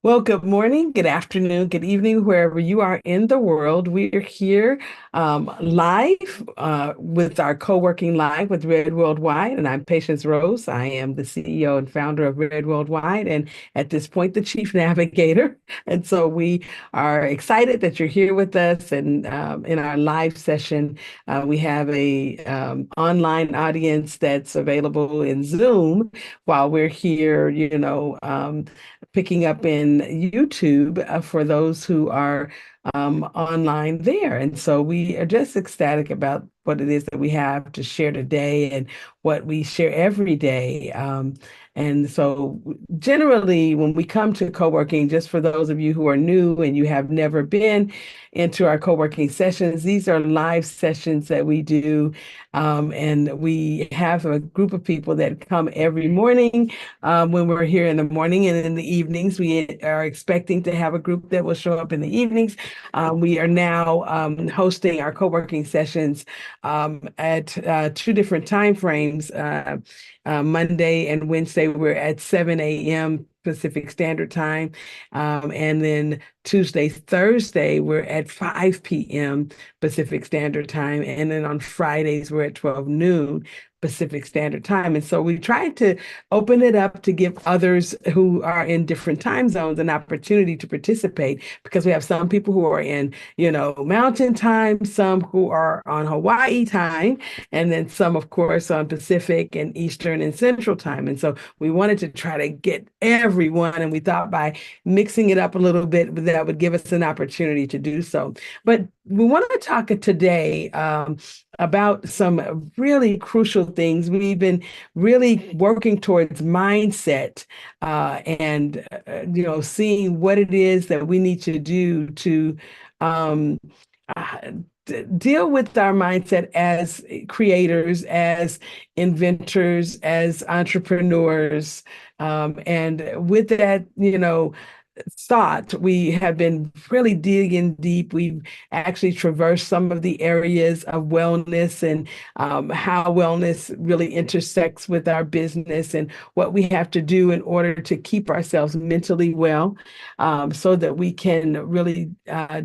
Well, good morning, good afternoon, good evening, wherever you are in the world. We're here live with our co-working live with Red Worldwide, and I'm Patience Rose. I am the CEO and founder of Red Worldwide, and at this point, the chief navigator. And so we are excited that you're here with us. And in our live session, we have a online audience that's available in Zoom while we're here, picking up in YouTube for those who are online there. And so we are just ecstatic about what it is that we have to share today and what we share every day. And so generally, when we come to co-working, just for those of you who are new and you have never been into our co-working sessions, these are live sessions that we do. And we have a group of people that come every morning when we're here in the morning, and in the evenings. We are expecting to have a group that will show up in the evenings. We are now hosting our co-working sessions at two different time frames. Monday and Wednesday, we're at 7 a.m. Pacific Standard Time. And then Tuesday, Thursday, we're at 5 p.m. Pacific Standard Time. And then on Fridays, we're at 12 noon Pacific Standard Time. And so we try to open it up to give others who are in different time zones an opportunity to participate, because we have some people who are in, Mountain Time, some who are on Hawaii time, and then some, of course, on Pacific and Eastern and Central Time. And so we wanted to try to get everyone, and we thought by mixing it up a little bit, that would give us an opportunity to do so. But we want to talk today about some really crucial things. We've been really working towards mindset and seeing what it is that we need to do to um, uh, deal with our mindset as creators, as inventors, as entrepreneurs. And with that, thought, we have been really digging deep. We've actually traversed some of the areas of wellness and how wellness really intersects with our business and what we have to do in order to keep ourselves mentally well, so that we can really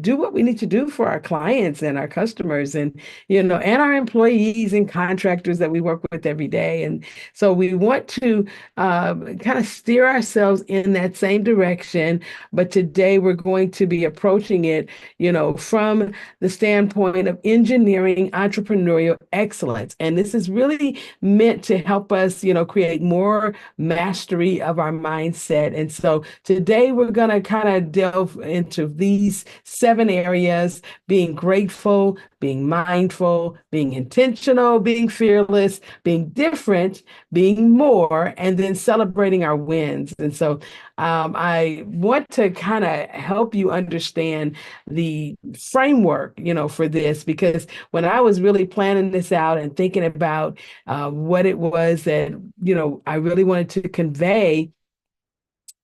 do what we need to do for our clients and our customers, and our employees and contractors that we work with every day. And so we want to kind of steer ourselves in that same direction. But today we're going to be approaching it, from the standpoint of engineering entrepreneurial excellence. And this is really meant to help us, create more mastery of our mindset. And so today we're going to kind of delve into these 7 areas: being grateful, being mindful, being intentional, being fearless, being different, being more, and then celebrating our wins. And so I want to kind of help you understand the framework, for this, because when I was really planning this out and thinking about what it was that, I really wanted to convey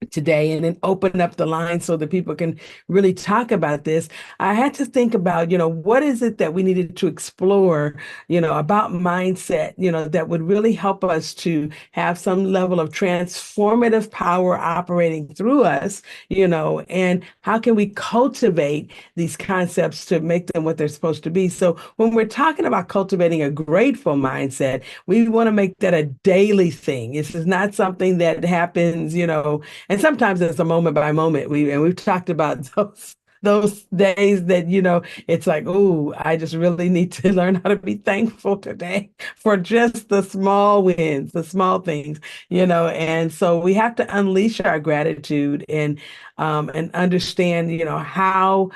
today and then open up the line so that people can really talk about this, I had to think about, what is it that we needed to explore, about mindset, that would really help us to have some level of transformative power operating through us, and how can we cultivate these concepts to make them what they're supposed to be. So when we're talking about cultivating a grateful mindset, we want to make that a daily thing. This is not something that happens, and sometimes it's a moment by moment. We've talked about those days that, it's like, oh, I just really need to learn how to be thankful today for just the small wins, the small things, and so we have to unleash our gratitude and understand, how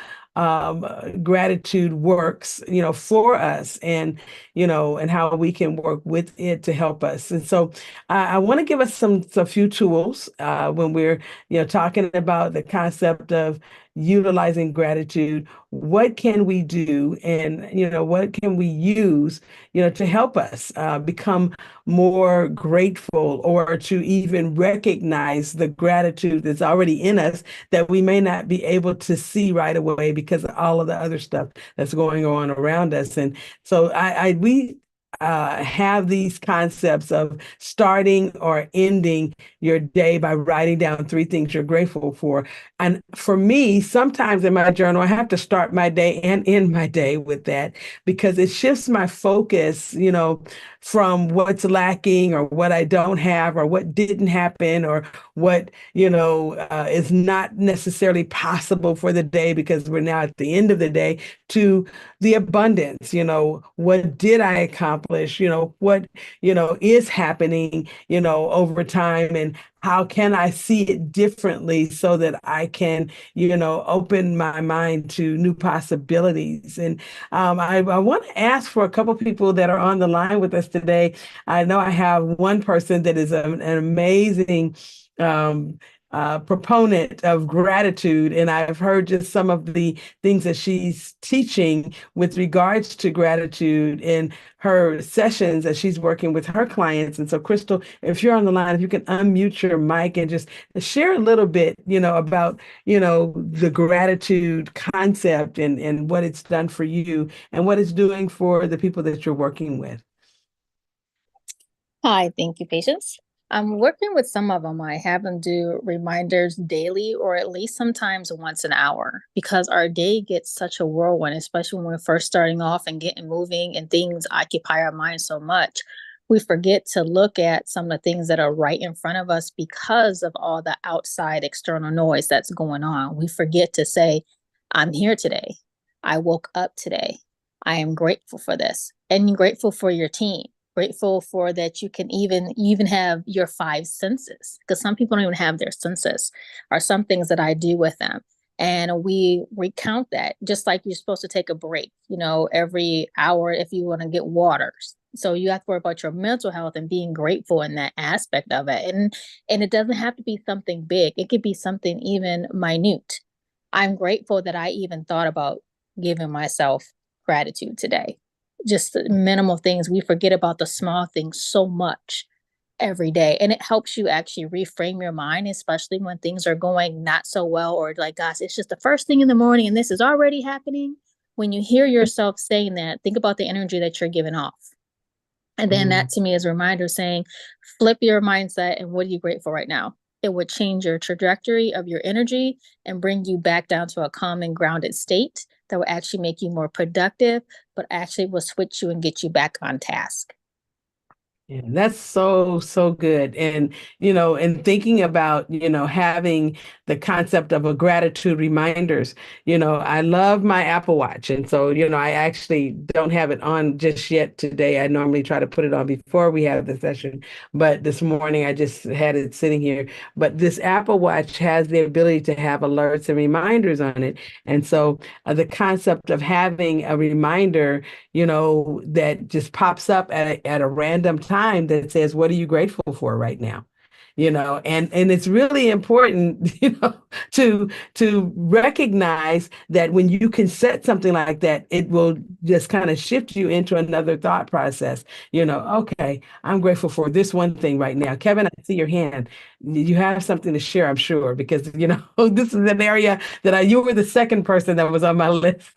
gratitude works, for us, and how we can work with it to help us. And so I want to give us a few tools when we're, talking about the concept of utilizing gratitude. What can we do, and what can we use, to help us become more grateful, or to even recognize the gratitude that's already in us that we may not be able to see right away because of all of the other stuff that's going on around us. And so have these concepts of starting or ending your day by writing down three things you're grateful for. And for me, sometimes in my journal, I have to start my day and end my day with that because it shifts my focus, from what's lacking or what I don't have or what didn't happen or what, is not necessarily possible for the day because we're now at the end of the day to the abundance, what did I accomplish, what, is happening, over time and how can I see it differently so that I can, open my mind to new possibilities. And I want to ask for a couple people that are on the line with us today. I know I have one person that is an amazing um, proponent of gratitude, and I've heard just some of the things that she's teaching with regards to gratitude in her sessions as she's working with her clients. And so, Crystal, if you're on the line, if you can unmute your mic and just share a little bit, about, the gratitude concept and what it's done for you and what it's doing for the people that you're working with. Hi, thank you, Patience. I'm working with some of them. I have them do reminders daily or at least sometimes once an hour because our day gets such a whirlwind, especially when we're first starting off and getting moving and things occupy our mind so much. We forget to look at some of the things that are right in front of us because of all the outside external noise that's going on. We forget to say, I'm here today. I woke up today. I am grateful for this and grateful for your team, grateful for that you even have your five senses because some people don't even have their senses or some things that I do with them, and we recount that just like you're supposed to take a break, every hour if you want to get water. So you have to worry about your mental health and being grateful in that aspect of it, and it doesn't have to be something big. It could be something even minute. I'm grateful that I even thought about giving myself gratitude today. Just the minimal things. We forget about the small things so much every day. And it helps you actually reframe your mind, especially when things are going not so well, or like, gosh, it's just the first thing in the morning and this is already happening. When you hear yourself saying that, think about the energy that you're giving off. And then that to me is a reminder saying, flip your mindset and what are you grateful right now? It would change your trajectory of your energy and bring you back down to a calm and grounded state that will actually make you more productive, but actually will switch you and get you back on task. Yeah, that's so, so good. And thinking about, having the concept of a gratitude reminders, I love my Apple Watch. And so, I actually don't have it on just yet today. I normally try to put it on before we have the session, but this morning I just had it sitting here. But this Apple Watch has the ability to have alerts and reminders on it. And so the concept of having a reminder, that just pops up at a random time that says, what are you grateful for right now? And it's really important, to recognize that when you can set something like that, it will just kind of shift you into another thought process. Okay, I'm grateful for this one thing right now. Kevin, I see your hand. You have something to share, I'm sure, because this is an area that you were the second person that was on my list.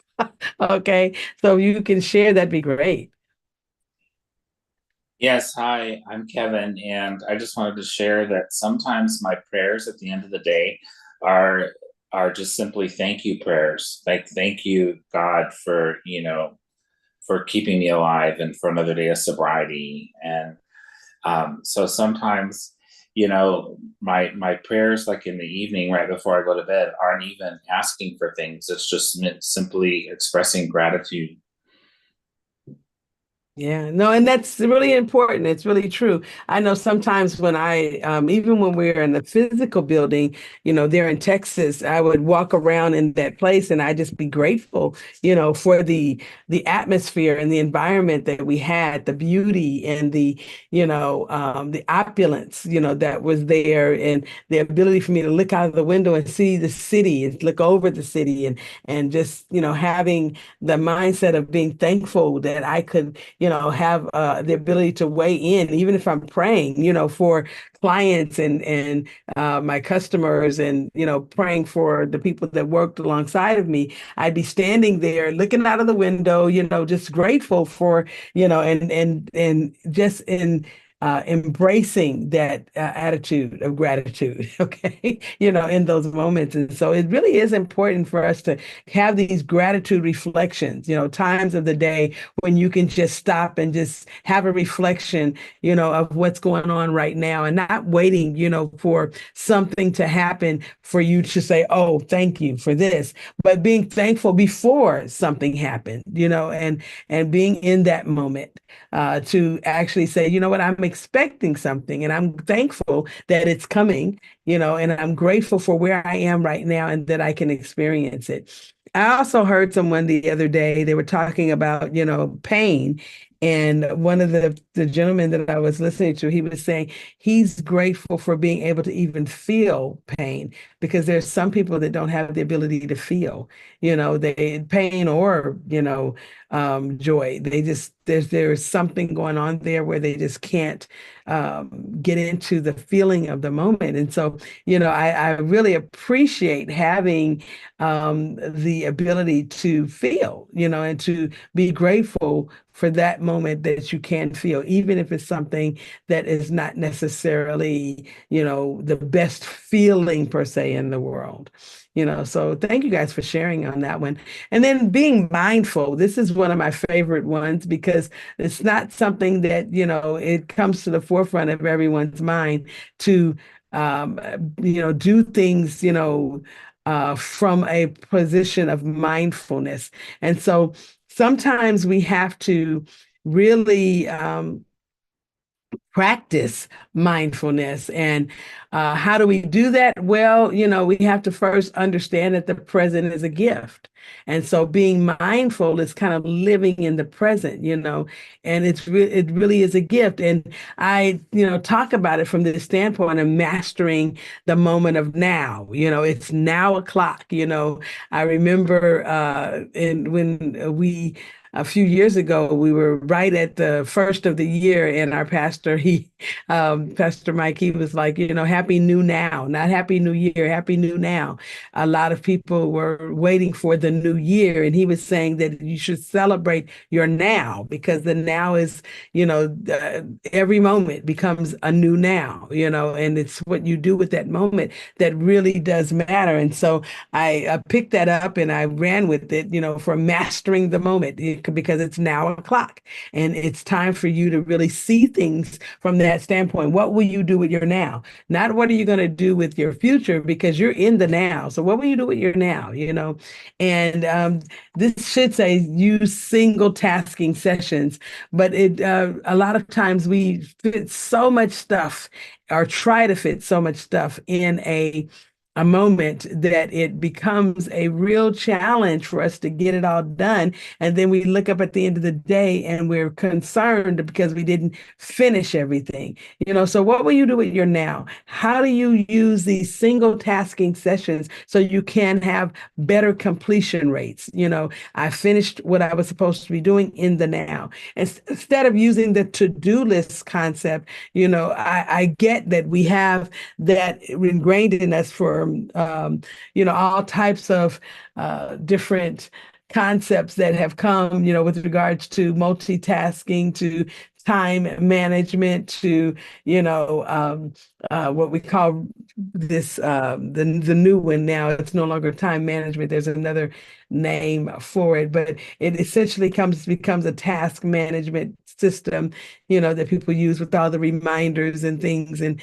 Okay, so you can share, that'd be great. Yes, hi, I'm Kevin, and I just wanted to share that sometimes my prayers at the end of the day are are just simply thank you prayers. Like thank you, God, for keeping me alive and for another day of sobriety. And so sometimes, my prayers like in the evening right before I go to bed aren't even asking for things. It's just simply expressing gratitude. Yeah, no, and that's really important. It's really true. I know sometimes when even when we're in the physical building, there in Texas, I would walk around in that place and I just be grateful, for the atmosphere and the environment that we had, the beauty and the opulence, that was there, and the ability for me to look out of the window and see the city and look over the city and just, having the mindset of being thankful that I could, have the ability to weigh in, even if I'm praying, for clients and my customers, and praying for the people that worked alongside of me. I'd be standing there looking out of the window, just grateful for, and just in embracing that attitude of gratitude, okay, in those moments. And so it really is important for us to have these gratitude reflections, times of the day when you can just stop and just have a reflection, of what's going on right now, and not waiting, for something to happen for you to say, oh, thank you for this, but being thankful before something happened, and being in that moment to actually say, you know what, I'm expecting something and I'm thankful that it's coming, and I'm grateful for where I am right now and that I can experience it. I also heard someone the other day, they were talking about, pain. And one of the gentlemen that I was listening to, he was saying he's grateful for being able to even feel pain, because there's some people that don't have the ability to feel, they pain or, joy. They just, there's something going on there where they just can't get into the feeling of the moment. And so, I really appreciate having the ability to feel, and to be grateful for that moment that you can feel, even if it's something that is not necessarily, the best feeling per se in the world. So thank you guys for sharing on that one. And then being mindful. This is one of my favorite ones, because it's not something that, it comes to the forefront of everyone's mind to, do things, from a position of mindfulness. And so sometimes we have to really practice mindfulness. And how do we do that? Well, we have to first understand that the present is a gift. And so being mindful is kind of living in the present, and it really is a gift. And I, talk about it from the standpoint of mastering the moment of now. It's now o'clock. I remember when we a few years ago, we were right at the first of the year, and our pastor, Pastor Mike, he was like, Happy New Now, not Happy New Year, Happy New Now. A lot of people were waiting for the new year, and he was saying that you should celebrate your now, because the now is, every moment becomes a new now, and it's what you do with that moment that really does matter. And so I picked that up and I ran with it, for mastering the moment, because it's now o'clock and it's time for you to really see things from that standpoint. What will you do with your now? Not what are you going to do with your future, because you're in the now. So what will you do with your now? And this should say use single tasking sessions, but a lot of times we fit so much stuff, or try to fit so much stuff in a moment, that it becomes a real challenge for us to get it all done. And then we look up at the end of the day and we're concerned because we didn't finish everything. So what will you do with your now? How do you use these single tasking sessions so you can have better completion rates? I finished what I was supposed to be doing in the now. Instead of using the to-do list concept, I get that we have that ingrained in us for all types of different concepts that have come, with regards to multitasking, to time management, to, what we call this, the new one now. It's no longer time management. There's another name for it, but it essentially becomes a task management system, that people use with all the reminders and things. And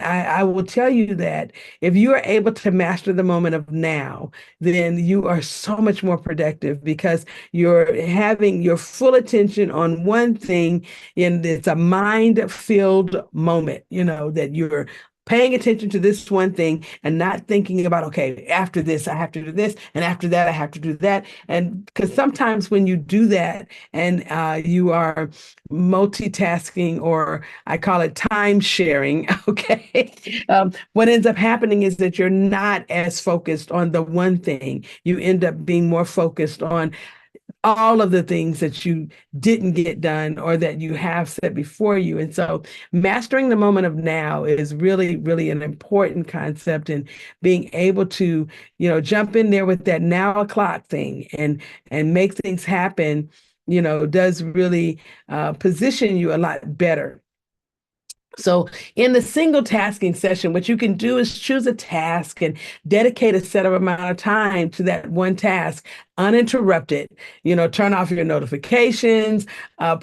I will tell you that if you are able to master the moment of now, then you are so much more productive, because you're having your full attention on one thing, and it's a mind-filled moment, that you're paying attention to this one thing and not thinking about, okay, after this, I have to do this. And after that, I have to do that. And because sometimes when you do that and you are multitasking, or I call it time sharing, okay, what ends up happening is that you're not as focused on the one thing. You end up being more focused on all of the things that you didn't get done or that you have set before you. And so mastering the moment of now is really, really an important concept, and being able to, jump in there with that now o'clock thing and make things happen, does really position you a lot better. So in the single tasking session, what you can do is choose a task and dedicate a set of amount of time to that one task, uninterrupted. Turn off your notifications, I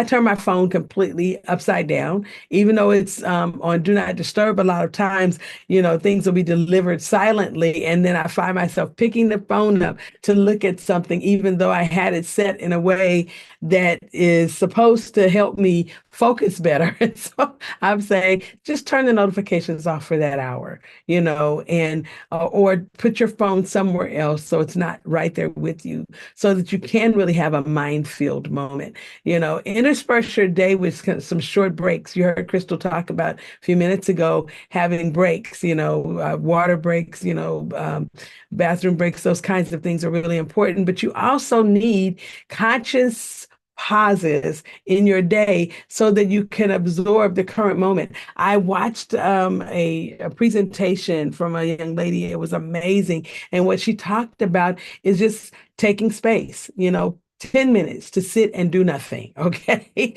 turn my phone completely upside down, even though it's on do not disturb. A lot of times, things will be delivered silently. And then I find myself picking the phone up to look at something, even though I had it set in a way that is supposed to help me focus better. And so I'm saying, just turn the notifications off for that hour, and or put your phone somewhere else so it's not right there with you, so that you can really have a mind-filled moment. Intersperse your day with some short breaks. You heard Crystal talk about a few minutes ago, having breaks, water breaks, bathroom breaks. Those kinds of things are really important, but you also need conscious pauses in your day so that you can absorb the current moment. I watched a presentation from a young lady. It was amazing. And what she talked about is just taking space, 10 minutes to sit and do nothing. Okay.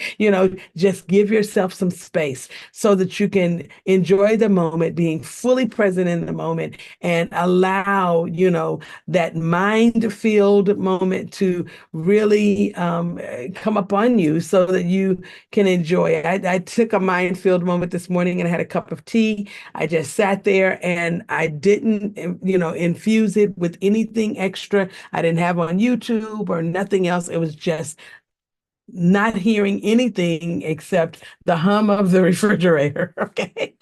Just give yourself some space so that you can enjoy the moment, being fully present in the moment, and allow, that mind-filled moment to really come upon you so that you can enjoy it. I took a mind-filled moment this morning and I had a cup of tea. I just sat there and I didn't, infuse it with anything extra. I didn't have on YouTube or nothing else. It was just not hearing anything except the hum of the refrigerator. Okay.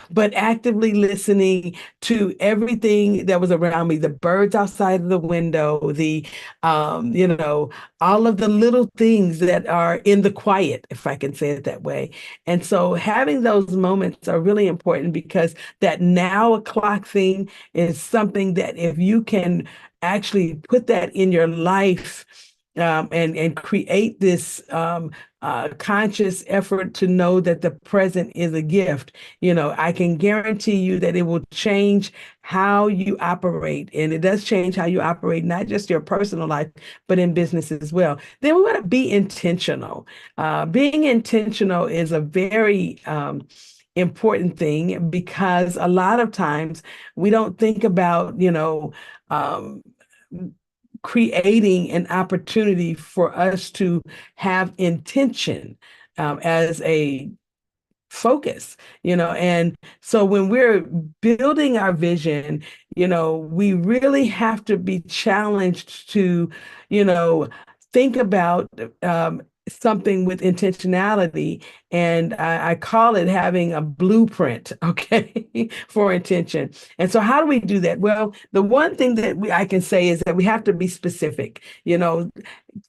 But actively listening to everything that was around me, the birds outside of the window, the, all of the little things that are in the quiet, if I can say it that way. And so having those moments are really important, because that now o'clock thing is something that if you can actually put that in your life, and create this conscious effort to know that the present is a gift, I can guarantee you that it will change how you operate. And it does change how you operate, not just your personal life, but in business as well. Then we want to be intentional. Being intentional is a very important thing, because a lot of times we don't think about, creating an opportunity for us to have intention as a focus, and so when we're building our vision, we really have to be challenged to, think about something with intentionality. And I call it having a blueprint, okay, for intention. And so how do we do that? Well, the one thing that I can say is that we have to be specific,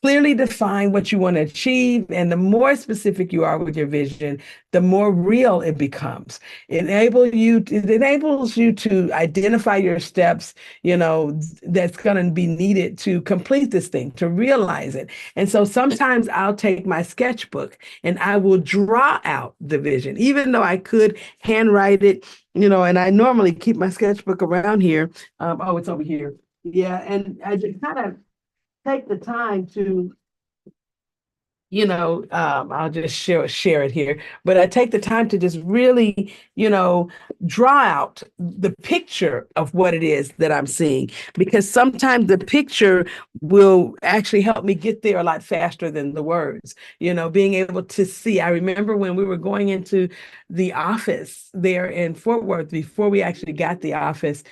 clearly define what you want to achieve. And the more specific you are with your vision, the more real it becomes. It enables you to identify your steps, that's going to be needed to complete this thing, to realize it. And so sometimes I'll take my sketchbook and I will draw out the vision, even though I could handwrite it, and I normally keep my sketchbook around here. Oh, it's over here. Yeah. And I just kind of take the time to, I'll just share it here, but I take the time to just really, draw out the picture of what it is that I'm seeing, because sometimes the picture will actually help me get there a lot faster than the words, being able to see. I remember when we were going into the office there in Fort Worth, before we actually got the office,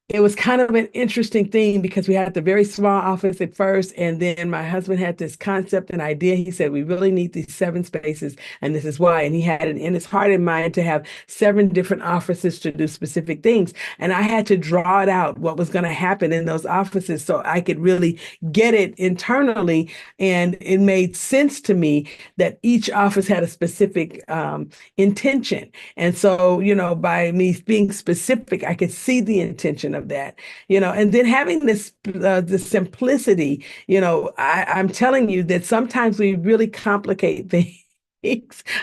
it was kind of an interesting thing, because we had the very small office at first, and then my husband had this concept and idea. He said, we really need these 7 spaces, and this is why. And he had it in his heart and mind to have 7 different offices to do specific things. And I had to draw it out, what was going to happen in those offices, so I could really get it internally. And it made sense to me that each office had a specific intention. And so, by me being specific, I could see the intention of of that, and then having this, the simplicity, I'm telling you that sometimes we really complicate things.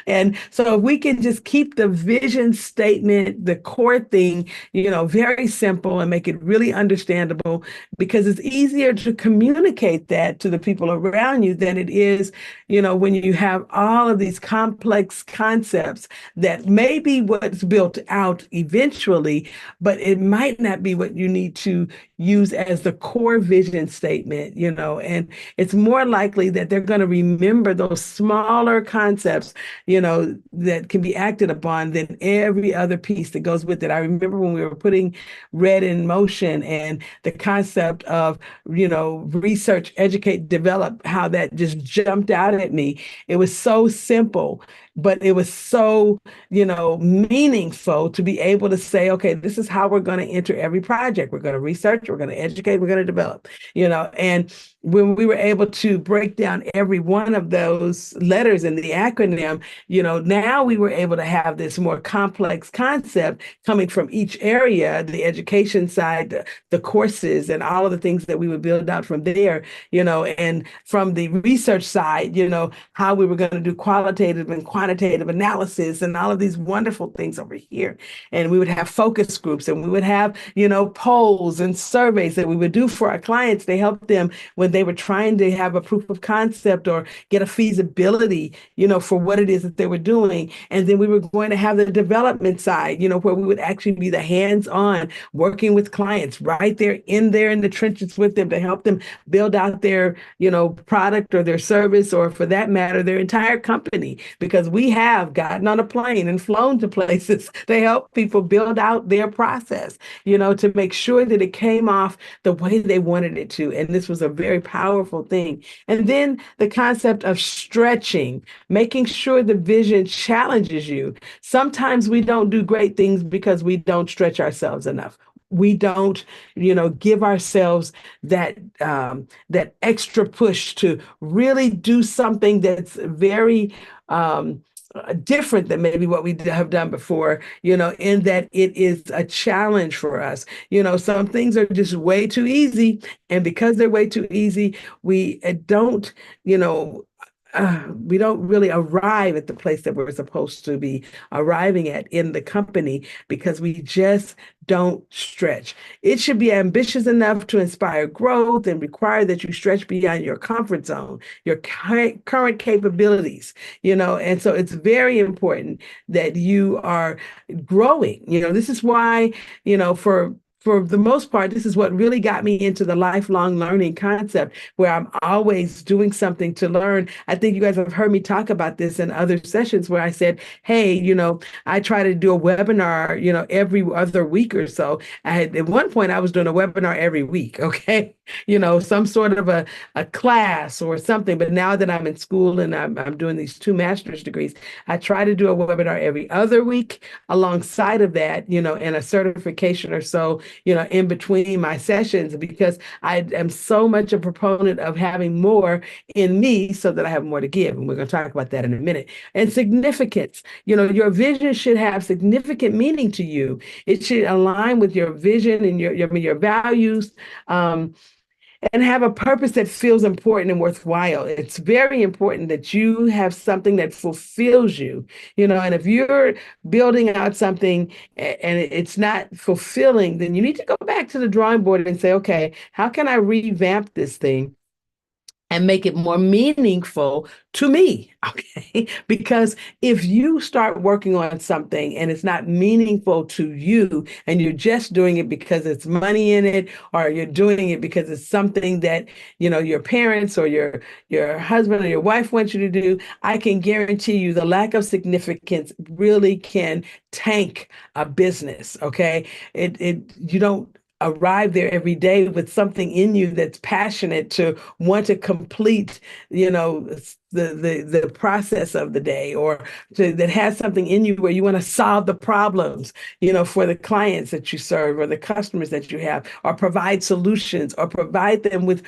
And so if we can just keep the vision statement, the core thing, very simple and make it really understandable, because it's easier to communicate that to the people around you than it is, when you have all of these complex concepts that may be what's built out eventually, but it might not be what you need to use as the core vision statement, and it's more likely that they're going to remember those smaller concepts, that can be acted upon than every other piece that goes with it. I remember when we were putting Red in motion and the concept of, research, educate, develop, how that just jumped out at me. It was so simple, but it was so, meaningful to be able to say, okay, this is how we're going to enter every project. We're going to research, we're going to educate, we're going to develop, and when we were able to break down every one of those letters in the acronym, now we were able to have this more complex concept coming from each area, the education side, the courses, and all of the things that we would build out from there, and from the research side, how we were going to do qualitative and quantitative analysis and all of these wonderful things over here. And we would have focus groups, and we would have, polls and surveys that we would do for our clients to help them when they were trying to have a proof of concept or get a feasibility, for what it is that they were doing. And then we were going to have the development side, where we would actually be the hands-on working with clients right there in the trenches with them to help them build out their, product or their service, or for that matter, their entire company, because we have gotten on a plane and flown to places to help people build out their process, to make sure that it came off the way they wanted it to. And this was a very powerful thing. And then the concept of stretching, making sure the vision challenges you. Sometimes we don't do great things because we don't stretch ourselves enough. We don't, give ourselves that extra push to really do something that's very different than maybe what we have done before, in that it is a challenge for us. Some things are just way too easy. And because they're way too easy, we don't, we don't really arrive at the place that we're supposed to be arriving at in the company, because we just don't stretch. It should be ambitious enough to inspire growth and require that you stretch beyond your comfort zone, your current capabilities, and so it's very important that you are growing. This is why, for the most part, this is what really got me into the lifelong learning concept, where I'm always doing something to learn. I think you guys have heard me talk about this in other sessions where I said, hey, I try to do a webinar, every other week or so. At one point, I was doing a webinar every week, okay? Some sort of a class or something. But now that I'm in school and I'm doing these 2 master's degrees, I try to do a webinar every other week alongside of that, and a certification or so, in between my sessions, because I am so much a proponent of having more in me so that I have more to give. And we're going to talk about that in a minute. And significance, your vision should have significant meaning to you. It should align with your vision and your values. And have a purpose that feels important and worthwhile. It's very important that you have something that fulfills you, and if you're building out something and it's not fulfilling, then you need to go back to the drawing board and say, okay, how can I revamp this thing and make it more meaningful to me, okay? Because if you start working on something and it's not meaningful to you, and you're just doing it because it's money in it, or you're doing it because it's something that, your parents or your husband or your wife want you to do, I can guarantee you the lack of significance really can tank a business, okay? You don't arrive there every day with something in you that's passionate to want to complete, the process of the day, or that has something in you where you want to solve the problems, for the clients that you serve or the customers that you have, or provide solutions, or provide them with,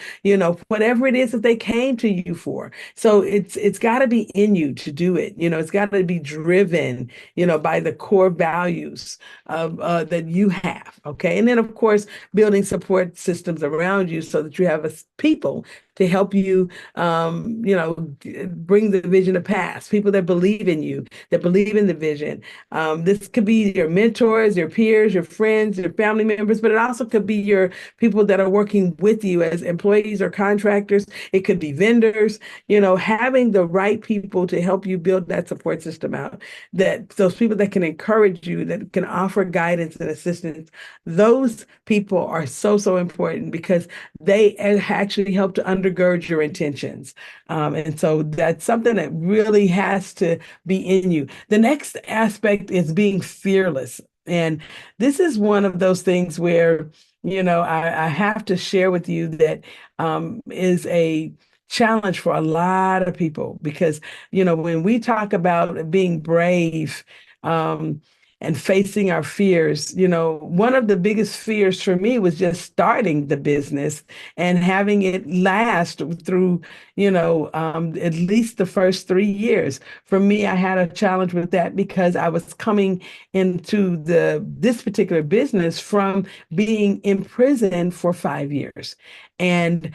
whatever it is that they came to you for. So it's got to be in you to do it. It's got to be driven, by the core values of that you have. Okay. And then of course, building support systems around you so that you have people to help you, bring the vision to pass. People that believe in you, that believe in the vision. This could be your mentors, your peers, your friends, your family members, but it also could be your people that are working with you as employees or contractors. It could be vendors. Having the right people to help you build that support system out, that those people that can encourage you, that can offer guidance and assistance, those people are so, so important, because they actually help to undergird your intentions. And so that's something that really has to be in you. The next aspect is being fearless. And this is one of those things where, I have to share with you that is a challenge for a lot of people, because, when we talk about being brave, and facing our fears, one of the biggest fears for me was just starting the business and having it last through, at least the first 3 years. For me, I had a challenge with that because I was coming into this particular business from being in prison for 5 years. And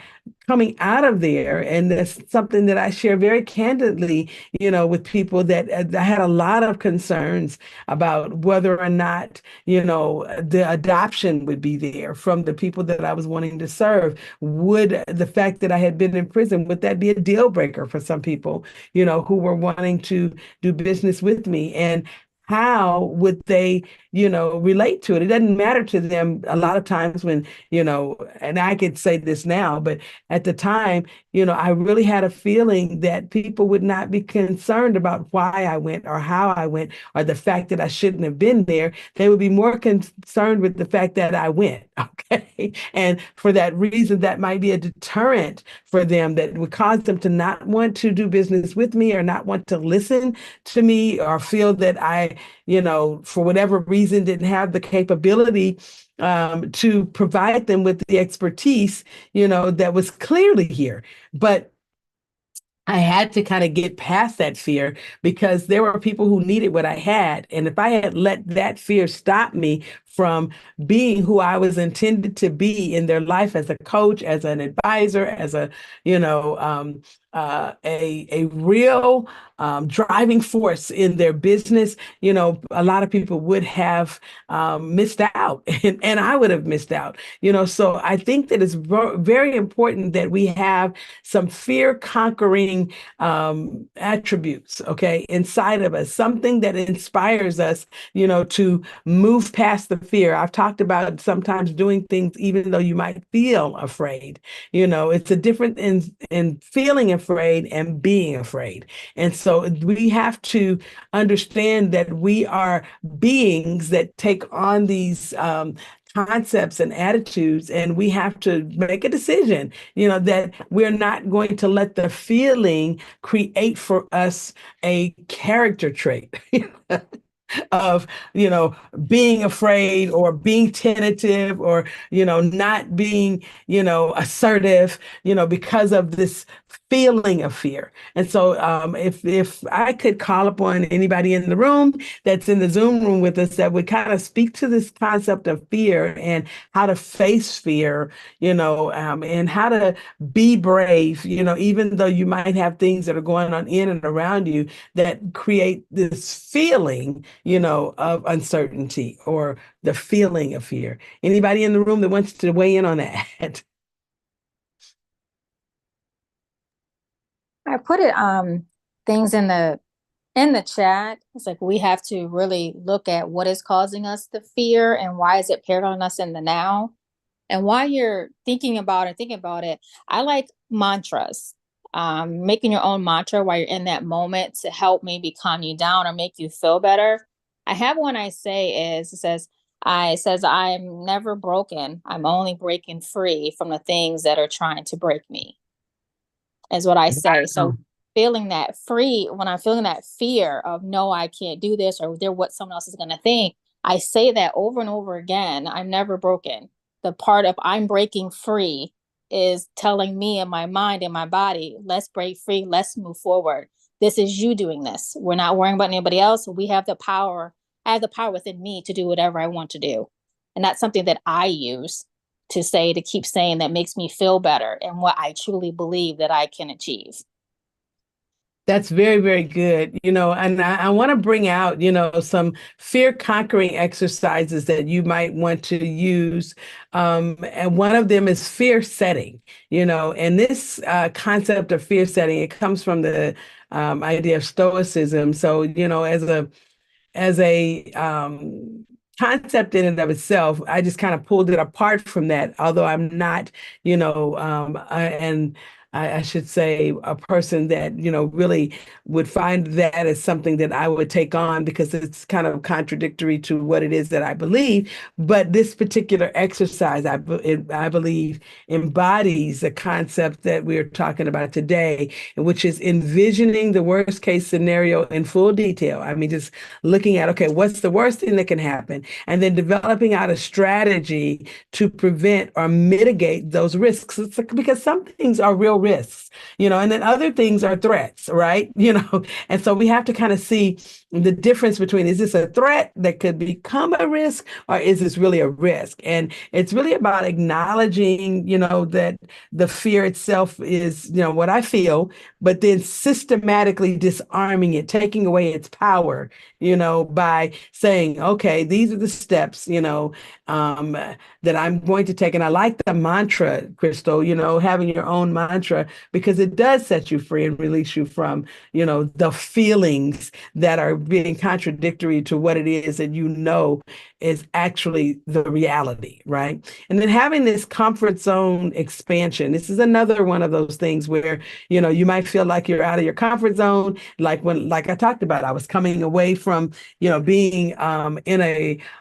coming out of there, and that's something that I share very candidly, with people, that I had a lot of concerns about whether or not, the adoption would be there from the people that I was wanting to serve. Would the fact that I had been in prison, would that be a deal breaker for some people, who were wanting to do business with me? And how would they, relate to it? It doesn't matter to them a lot of times when, and I could say this now, but at the time, I really had a feeling that people would not be concerned about why I went or how I went or the fact that I shouldn't have been there. They would be more concerned with the fact that I went. Okay. And for that reason, that might be a deterrent for them, that would cause them to not want to do business with me, or not want to listen to me, or feel that I, for whatever reason, didn't have the capability to provide them with the expertise, that was clearly here. But I had to kind of get past that fear, because there were people who needed what I had. And if I had let that fear stop me from being who I was intended to be in their life, as a coach, as an advisor, as a, a real driving force in their business, a lot of people would have missed out, and I would have missed out, So I think that it's very important that we have some fear conquering attributes, okay, inside of us, something that inspires us, to move past the fear. I've talked about sometimes doing things even though you might feel afraid. It's a difference in feeling afraid and being afraid. And so we have to understand that we are beings that take on these concepts and attitudes, and we have to make a decision, that we're not going to let the feeling create for us a character trait. Of, being afraid, or being tentative, or, not being, assertive, because of this feeling of fear. And so if I could call upon anybody in the room that's in the Zoom room with us that would kind of speak to this concept of fear, and how to face fear, and how to be brave, even though you might have things that are going on in and around you that create this feeling, of uncertainty, or the feeling of fear. Anybody in the room that wants to weigh in on that? I put it things in the chat. It's like we have to really look at what is causing us the fear, and why is it paired on us in the now. And while you're thinking about it, I like mantras. Making your own mantra while you're in that moment to help maybe calm you down or make you feel better. I have one I say is, it says, I'm never broken. I'm only breaking free from the things that are trying to break me, is what I say. So feeling that free, when I'm feeling that fear of no, I can't do this, or there what someone else is going to think, I say that over and over again. I'm never broken. The part of I'm breaking free is telling me in my mind and my body, let's break free, let's move forward. This is you doing this. We're not worrying about anybody else. We have the power. I have the power within me to do whatever I want to do. And that's something that I use to say, to keep saying, that makes me feel better and what I truly believe that I can achieve. That's very, very good. And I want to bring out, some fear conquering exercises that you might want to use. And one of them is fear setting, and this concept of fear setting, it comes from the idea of Stoicism. So, as a concept in and of itself, I just kind of pulled it apart from that, although I'm not, and I should say a person that, really would find that as something that I would take on because it's kind of contradictory to what it is that I believe. But this particular exercise, I believe, embodies the concept that we're talking about today, which is envisioning the worst case scenario in full detail. I mean, just looking at, okay, what's the worst thing that can happen? And then developing out a strategy to prevent or mitigate those risks. It's because some things are real risks, and then other things are threats, right? And so we have to kind of see the difference between, is this a threat that could become a risk, or is this really a risk? And it's really about acknowledging, that the fear itself is, what I feel, but then systematically disarming it, taking away its power, by saying, okay, these are the steps, that I'm going to take. And I like the mantra, Crystal, having your own mantra, because it does set you free and release you from, the feelings that are being contradictory to what it is that is actually the reality, right? And then having this comfort zone expansion. This is another one of those things where, you might feel like you're out of your comfort zone. Like I talked about, I was coming away from, being in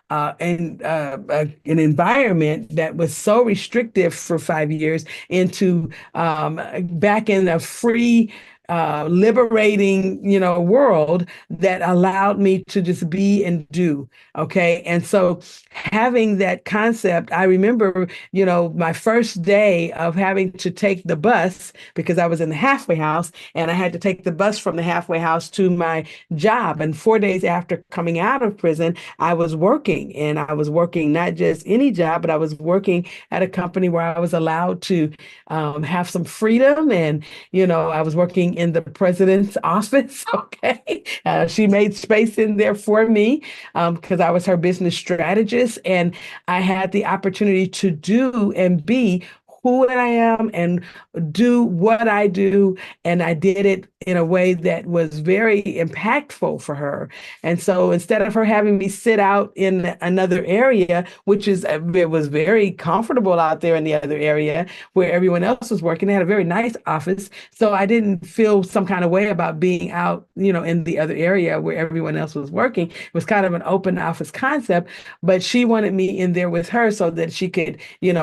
an environment that was so restrictive for 5 years into back in a free liberating, world that allowed me to just be and do. Okay. And so having that concept, I remember, my first day of having to take the bus because I was in the halfway house and I had to take the bus from the halfway house to my job. And 4 days after coming out of prison, I was working, and I was working not just any job, but I was working at a company where I was allowed to have some freedom. And, I was working in the president's office. Okay. She made space in there for me because I was her business strategist. And I had the opportunity to do and be who I am and do what I do. And I did it in a way that was very impactful for her. And so instead of her having me sit out in another area, it was very comfortable out there in the other area where everyone else was working, they had a very nice office. So I didn't feel some kind of way about being out, in the other area where everyone else was working. It was kind of an open office concept, but she wanted me in there with her so that she could,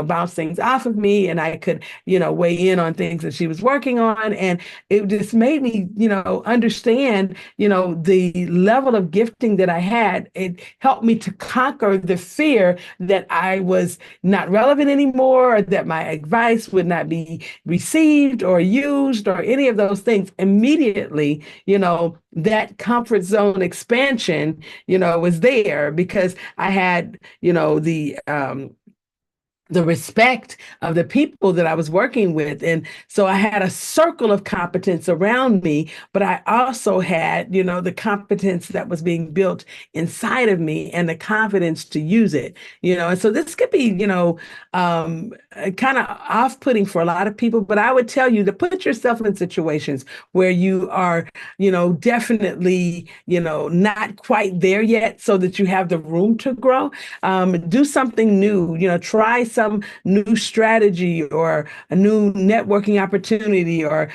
bounce things off of me and I could, weigh in on things that she was working on. And it just made me, understand, the level of gifting that I had. It helped me to conquer the fear that I was not relevant anymore, or that my advice would not be received or used or any of those things. Immediately, that comfort zone expansion, was there because I had, the respect of the people that I was working with. And so I had a circle of competence around me, but I also had, the competence that was being built inside of me and the confidence to use it, and so this could be, kind of off-putting for a lot of people, but I would tell you to put yourself in situations where you are, definitely, not quite there yet so that you have the room to grow. Do something new, try some new strategy or a new networking opportunity or,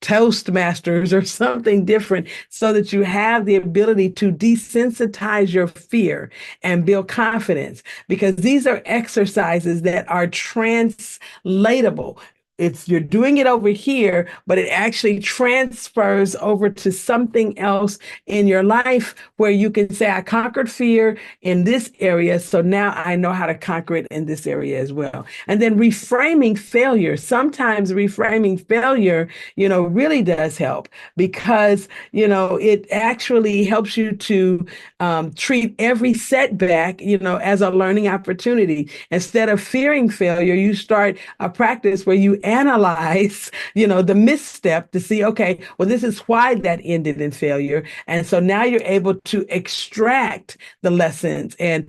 Toastmasters or something different so that you have the ability to desensitize your fear and build confidence, because these are exercises that are translatable it's you're doing it over here, but it actually transfers over to something else in your life where you can say, I conquered fear in this area, so now I know how to conquer it in this area as well. And then reframing failure. Sometimes reframing failure, really does help because, it actually helps you to treat every setback, as a learning opportunity. Instead of fearing failure, you start a practice where you analyze, the misstep to see, okay, well, this is why that ended in failure. And so now you're able to extract the lessons and,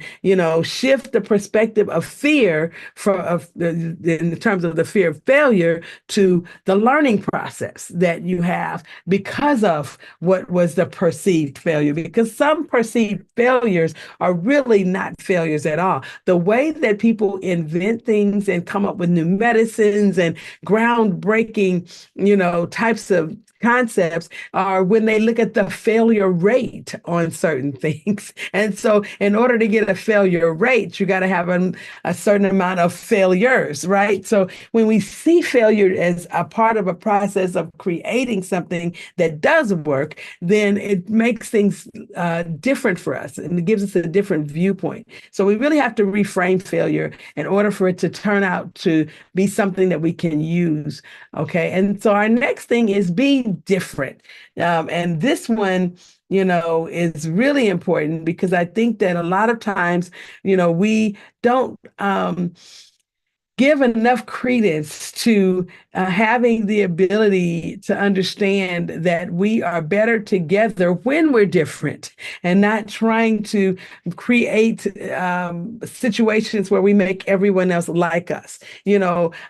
shift the perspective of fear in terms of the fear of failure to the learning process that you have because of what was the perceived failure. Because some perceived failures are really not failures at all. The way that people invent things and come up with new medicines and groundbreaking, types of concepts are when they look at the failure rate on certain things. And so in order to get a failure rate, you got to have a certain amount of failures, right? So when we see failure as a part of a process of creating something that does work, then it makes things different for us and it gives us a different viewpoint. So we really have to reframe failure in order for it to turn out to be something that we can use. Okay. And so our next thing is be different. And this one, is really important because I think that a lot of times, we don't give enough credence to having the ability to understand that we are better together when we're different and not trying to create situations where we make everyone else like us.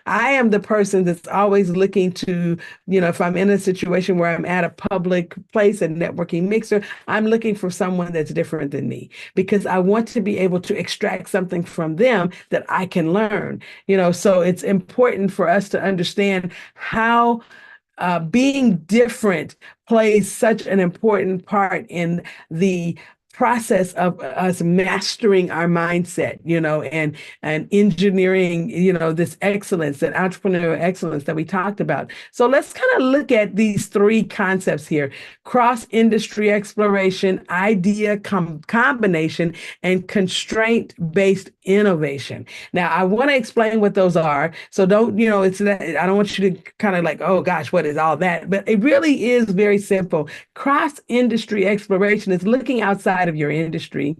I am the person that's always looking to, if I'm in a situation where I'm at a public place, a networking mixer, I'm looking for someone that's different than me because I want to be able to extract something from them that I can learn. So it's important for us to understand how being different plays such an important part in the process of us mastering our mindset, and engineering, this excellence, that entrepreneurial excellence that we talked about. So let's kind of look at these three concepts here: cross-industry exploration, idea combination, and constraint-based innovation. Now, I want to explain what those are. So don't, it's that I don't want you to kind of like, oh gosh, what is all that? But it really is very simple. Cross-industry exploration is looking outside of your industry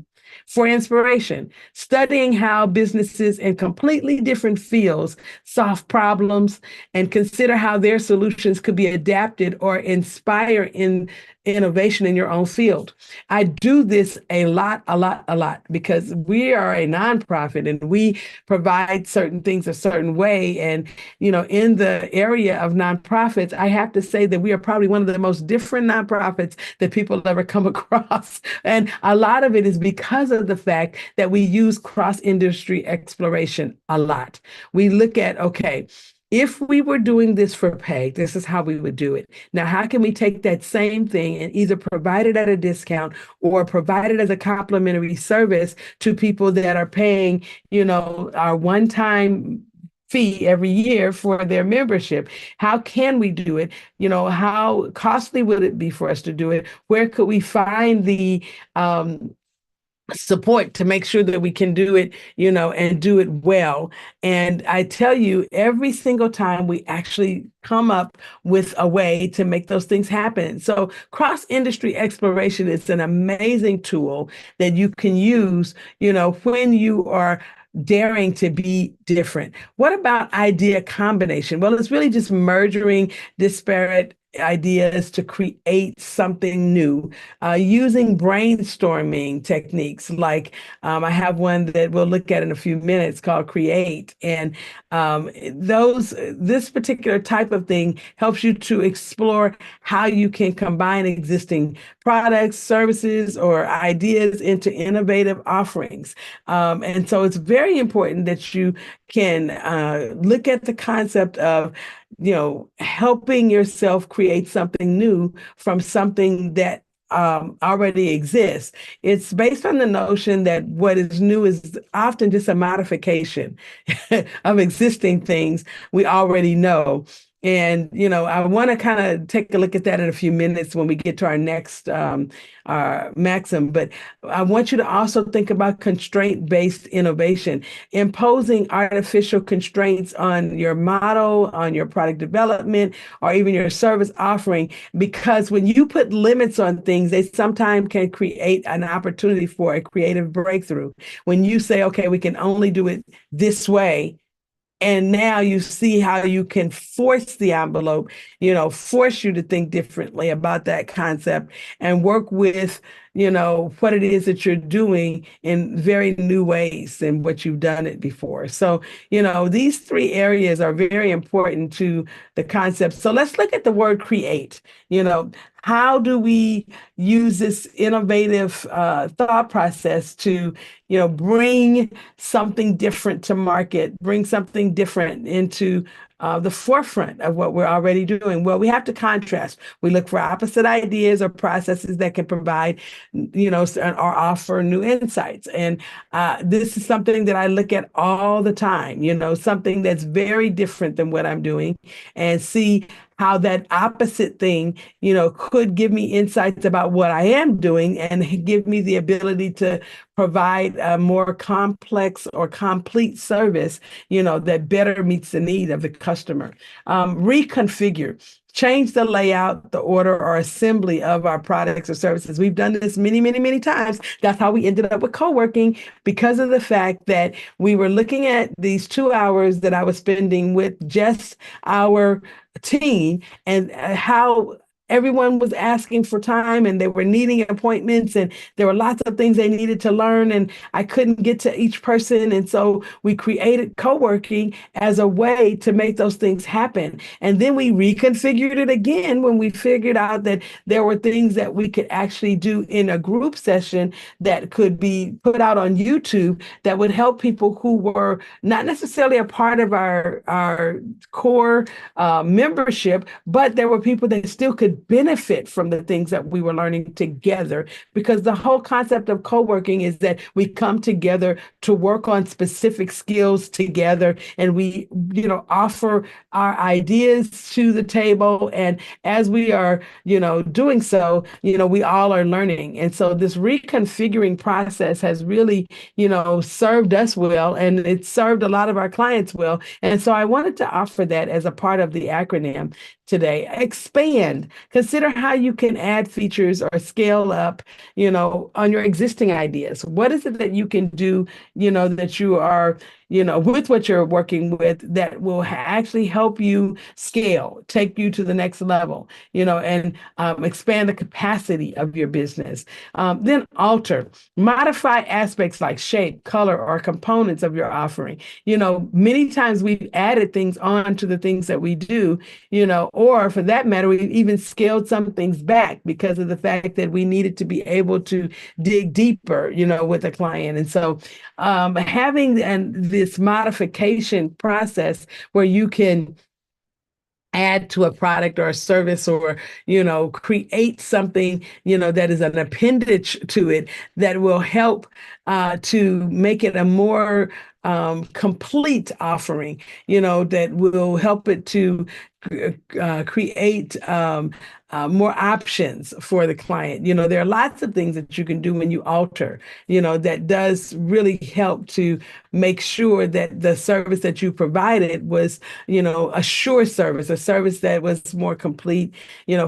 for inspiration, studying how businesses in completely different fields solve problems and consider how their solutions could be adapted or inspire in innovation in your own field. I do this a lot, because we are a nonprofit and we provide certain things a certain way. And, in the area of nonprofits, I have to say that we are probably one of the most different nonprofits that people ever come across. And a lot of it is because of the fact that we use cross-industry exploration a lot. We look at, okay, if we were doing this for pay, this is how we would do it. Now, how can we take that same thing and either provide it at a discount or provide it as a complimentary service to people that are paying, our one-time fee every year for their membership? How can we do it? How costly would it be for us to do it? Where could we find the support to make sure that we can do it, and do it well? And I tell you, every single time we actually come up with a way to make those things happen. So cross-industry exploration is an amazing tool that you can use, when you are daring to be different. What about idea combination? Well, it's really just merging disparate ideas to create something new, using brainstorming techniques like I have one that we'll look at in a few minutes called Create. And this particular type of thing helps you to explore how you can combine existing products, services, or ideas into innovative offerings. And so it's very important that you can look at the concept of helping yourself create something new from something that already exists. It's based on the notion that what is new is often just a modification of existing things we already know. And, I want to kind of take a look at that in a few minutes when we get to our next maxim. But I want you to also think about constraint-based innovation, imposing artificial constraints on your model, on your product development, or even your service offering. Because when you put limits on things, they sometimes can create an opportunity for a creative breakthrough. When you say, okay, we can only do it this way, and now you see how you can force the envelope, force you to think differently about that concept and work with, what it is that you're doing in very new ways than what you've done it before. So, these three areas are very important to the concept. So let's look at the word create. How do we use this innovative thought process to, bring something different to market, bring something different into the forefront of what we're already doing? Well, we have to contrast. We look for opposite ideas or processes that can provide, or offer new insights. And this is something that I look at all the time, something that's very different than what I'm doing, and see how that opposite thing, could give me insights about what I am doing and give me the ability to provide a more complex or complete service, that better meets the need of the customer. Reconfigure. Change the layout, the order, or assembly of our products or services. We've done this many, many, many times. That's how we ended up with co-working, because of the fact that we were looking at these 2 hours that I was spending with just our team, and how everyone was asking for time and they were needing appointments, and there were lots of things they needed to learn, and I couldn't get to each person. And so we created co-working as a way to make those things happen. And then we reconfigured it again when we figured out that there were things that we could actually do in a group session that could be put out on YouTube that would help people who were not necessarily a part of our core membership, but there were people that still could benefit from the things that we were learning together. Because the whole concept of co-working is that we come together to work on specific skills together, and we, offer our ideas to the table. And as we are, doing so, we all are learning. And so this reconfiguring process has really, served us well, and it served a lot of our clients well. And so I wanted to offer that as a part of the acronym today. Expand. Consider how you can add features or scale up, on your existing ideas. What is it that you can do, that you are, with what you're working with, that will actually help you scale, take you to the next level, and expand the capacity of your business. Then alter, modify aspects like shape, color, or components of your offering. Many times we've added things on to the things that we do, or for that matter, we even scaled some things back because of the fact that we needed to be able to dig deeper, with a client. And so having this modification process where you can add to a product or a service, or create something that is an appendage to it that will help to make it a more complete offering, that will help it to create more options for the client. There are lots of things that you can do when you alter, that does really help to make sure that the service that you provided was, a sure service, a service that was more complete,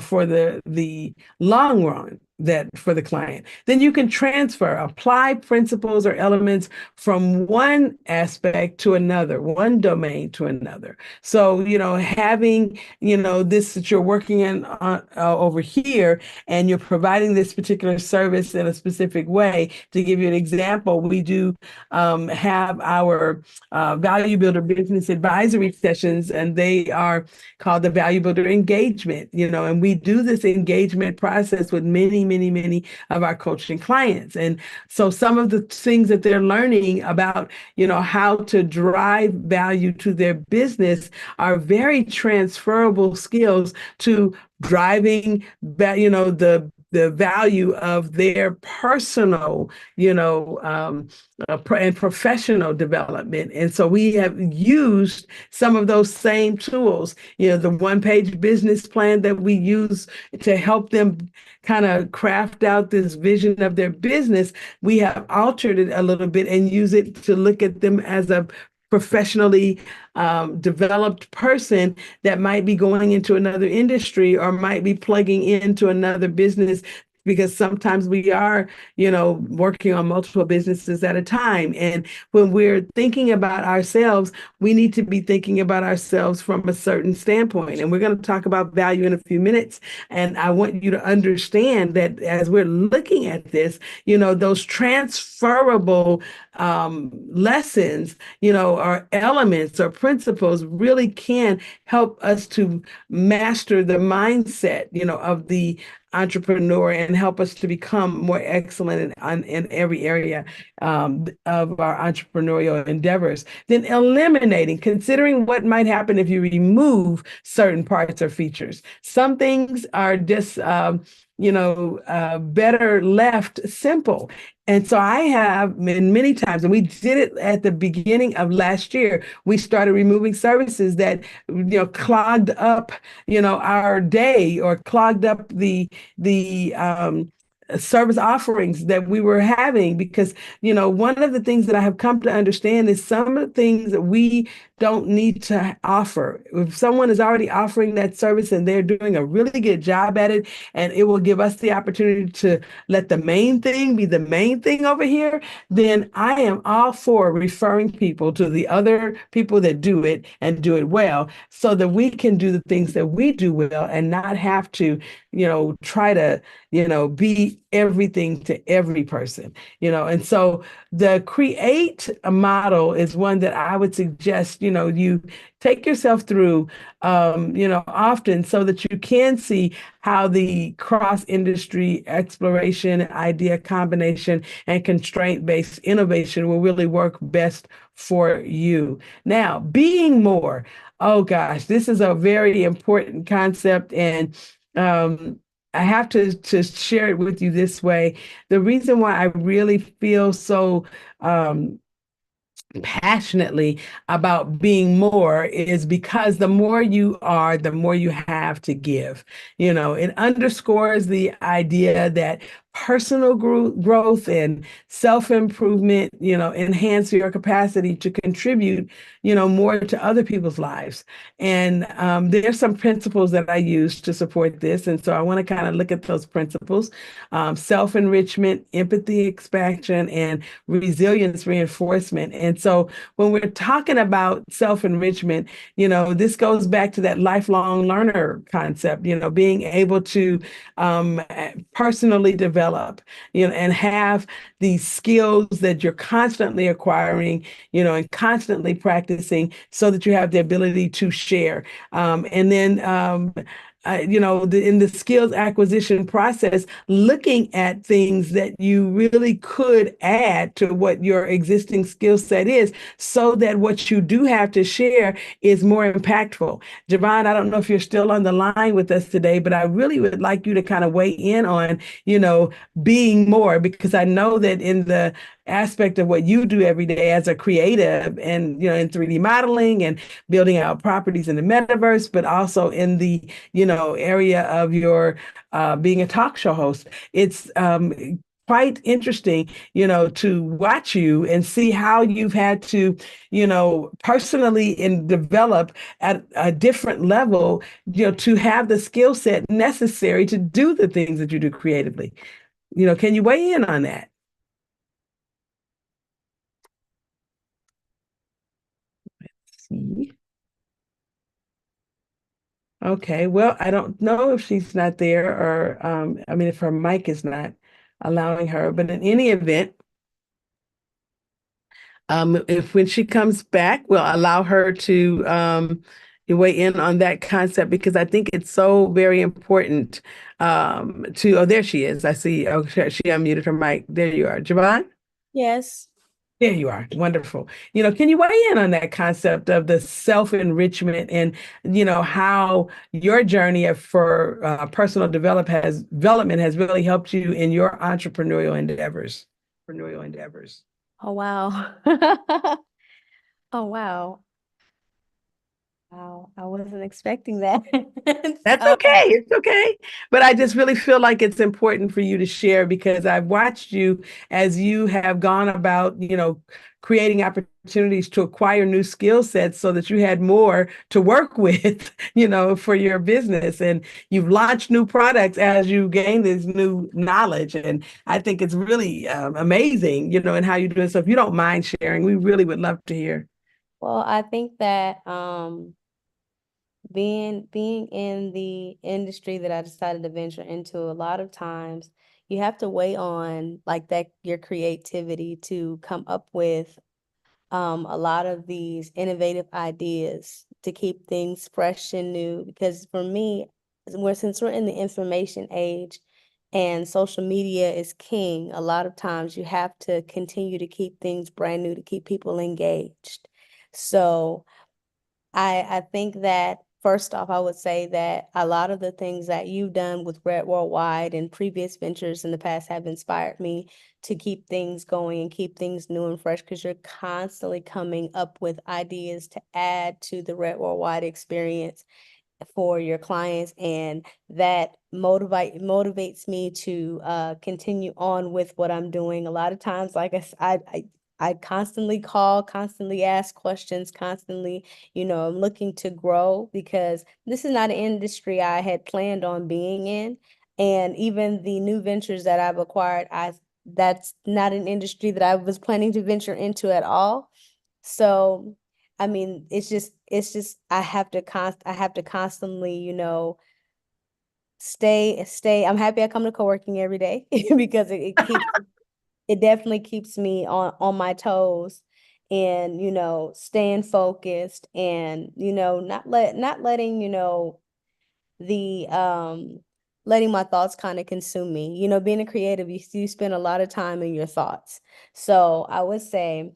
for the long run, that for the client. Then you can transfer, apply principles or elements from one aspect to another, one domain to another. So, having, this that you're working in over here, and you're providing this particular service in a specific way. To give you an example, we do have our Value Builder Business Advisory sessions, and they are called the Value Builder Engagement, and we do this engagement process with many of our coaching clients. And so some of the things that they're learning about, how to drive value to their business are very transferable skills to driving, the the value of their personal, and professional development. And so we have used some of those same tools, the one-page business plan that we use to help them kind of craft out this vision of their business. We have altered it a little bit and use it to look at them as a professionally developed person that might be going into another industry or might be plugging into another business, because sometimes we are, working on multiple businesses at a time. And when we're thinking about ourselves, we need to be thinking about ourselves from a certain standpoint. And we're going to talk about value in a few minutes. And I want you to understand that as we're looking at this, those transferable lessons, or elements or principles really can help us to master the mindset, of the entrepreneur and help us to become more excellent in every area of our entrepreneurial endeavors. Then considering what might happen if you remove certain parts or features. Some things are just better left simple. And so I have many times, and we did it at the beginning of last year, we started removing services that, clogged up, our day, or clogged up the service offerings that we were having. Because, one of the things that I have come to understand is some of the things that we don't need to offer. If someone is already offering that service and they're doing a really good job at it, and it will give us the opportunity to let the main thing be the main thing over here, then I am all for referring people to the other people that do it and do it well, so that we can do the things that we do well and not have to, try to, be everything to every person, and so the create model is one that I would suggest, you take yourself through, often, so that you can see how the cross-industry exploration, idea combination, and constraint-based innovation will really work best for you. Now, being more. Oh gosh, this is a very important concept, and I have to share it with you this way. The reason why I really feel so passionately about being more is because the more you are, the more you have to give. It underscores the idea that personal growth and self-improvement, enhance your capacity to contribute, more to other people's lives. And there's some principles that I use to support this. And so I want to kind of look at those principles: self-enrichment, empathy expansion, and resilience reinforcement. And so when we're talking about self-enrichment, this goes back to that lifelong learner concept, being able to personally develop, and have these skills that you're constantly acquiring, and constantly practicing, so that you have the ability to share. And then in the skills acquisition process, looking at things that you really could add to what your existing skill set is, so that what you do have to share is more impactful. Javon, I don't know if you're still on the line with us today, but I really would like you to kind of weigh in on, being more, because I know that in the aspect of what you do every day as a creative, and in 3D modeling and building out properties in the metaverse, but also in the area of your being a talk show host, it's quite interesting, to watch you and see how you've had to, personally and develop at a different level, to have the skill set necessary to do the things that you do creatively. Can you weigh in on that? See. Okay, well, I don't know if she's not there, or if her mic is not allowing her, but in any event, if when she comes back, we'll allow her to weigh in on that concept, because I think it's so very important oh, there she is. I see. Oh, she unmuted her mic. There you are. Javon? Yes. There you are. Wonderful. Can you weigh in on that concept of the self-enrichment and, how your journey for personal development has really helped you in your entrepreneurial endeavors? Entrepreneurial endeavors. Oh, wow. Oh, wow. Wow. I wasn't expecting that. That's okay. It's okay. But I just really feel like it's important for you to share because I've watched you as you have gone about, creating opportunities to acquire new skill sets so that you had more to work with, for your business. And you've launched new products as you gain this new knowledge. And I think it's really amazing, in how you do it. So if you don't mind sharing, we really would love to hear. Well, I think that being in the industry that I decided to venture into, a lot of times you have to weigh on like that your creativity to come up with a lot of these innovative ideas to keep things fresh and new. Because for me, since we're in the information age and social media is king, a lot of times you have to continue to keep things brand new to keep people engaged. So I think that first off, I would say that a lot of the things that you've done with Red Worldwide and previous ventures in the past have inspired me to keep things going and keep things new and fresh because you're constantly coming up with ideas to add to the Red Worldwide experience for your clients, and that motivates me to continue on with what I'm doing. A lot of times, like I constantly call, constantly ask questions, constantly, I'm looking to grow because this is not an industry I had planned on being in. And even the new ventures that I've acquired, that's not an industry that I was planning to venture into at all. So I mean, it's just I have to constantly, stay. I'm happy I come to co-working every day because it definitely keeps me on my toes and, staying focused and, not letting, the letting my thoughts kind of consume me. Being a creative, you spend a lot of time in your thoughts. So I would say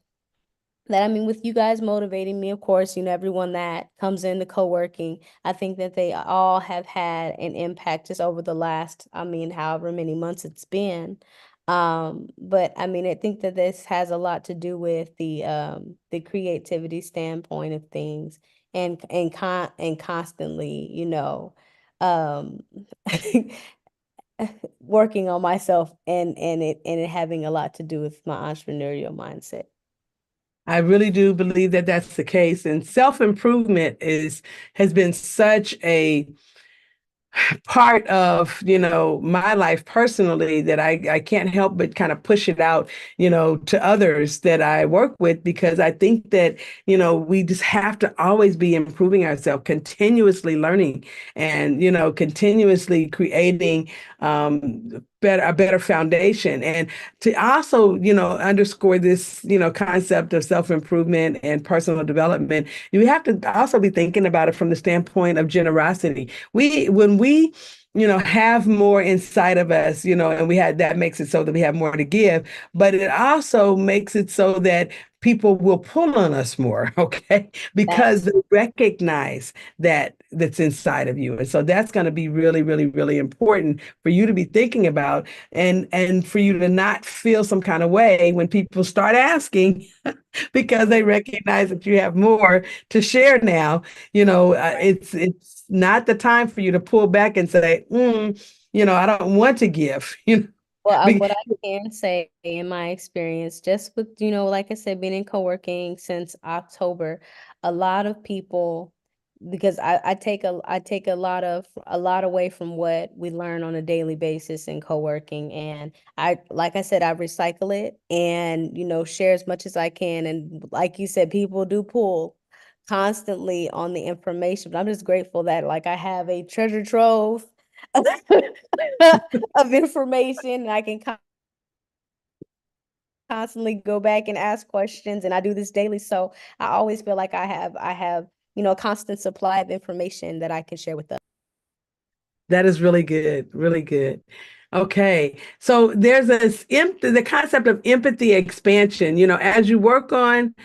that, I mean, with you guys motivating me, of course, everyone that comes into co-working, I think that they all have had an impact just over the last, I mean, however many months it's been. But I mean, I think that this has a lot to do with the creativity standpoint of things and constantly, um working on myself and it having a lot to do with my entrepreneurial mindset. I really do believe that that's the case. And self-improvement has been such a part of my life personally that I can't help but kind of push it out to others that I work with because I think that we just have to always be improving ourselves, continuously learning and continuously creating a better foundation. And to also underscore this concept of self-improvement and personal development, you have to also be thinking about it from the standpoint of generosity. When we have more inside of us, and that makes it so that we have more to give, but it also makes it so that people will pull on us more, okay? Because they recognize that's inside of you. And so that's going to be really, really, really important for you to be thinking about and for you to not feel some kind of way when people start asking because they recognize that you have more to share now. It's not the time for you to pull back and say, I don't want to give. Well, Be- what I can say in my experience, just with, like I said, being in co-working since October, a lot of people, because I take a lot away from what we learn on a daily basis in co-working. And like I said, I recycle it and, share as much as I can. And like you said, people do pull constantly on the information, but I'm just grateful that like I have a treasure trove of information, and I can constantly go back and ask questions, and I do this daily. So I always feel like I have a constant supply of information that I can share with others. that is really good, really good. Okay, so there's the concept of empathy expansion. As you work on,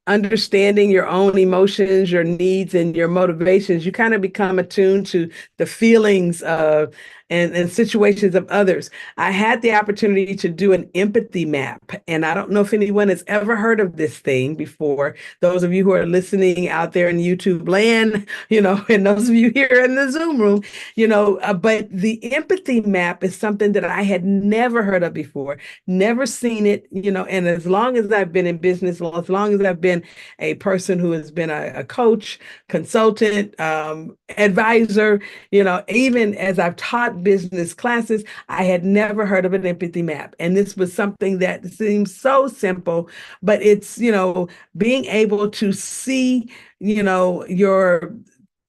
understanding your own emotions, your needs, and your motivations, you kind of become attuned to the feelings of and situations of others. I had the opportunity to do an empathy map, and I don't know if anyone has ever heard of this thing before. Those of you who are listening out there in YouTube land, and those of you here in the Zoom room, but the empathy map is something that I had never heard of before, never seen it, and as long as I've been in business, as long as I've been a person who has been a coach, consultant, advisor, even as I've taught business classes, I had never heard of an empathy map. And this was something that seems so simple, but it's, being able to see, your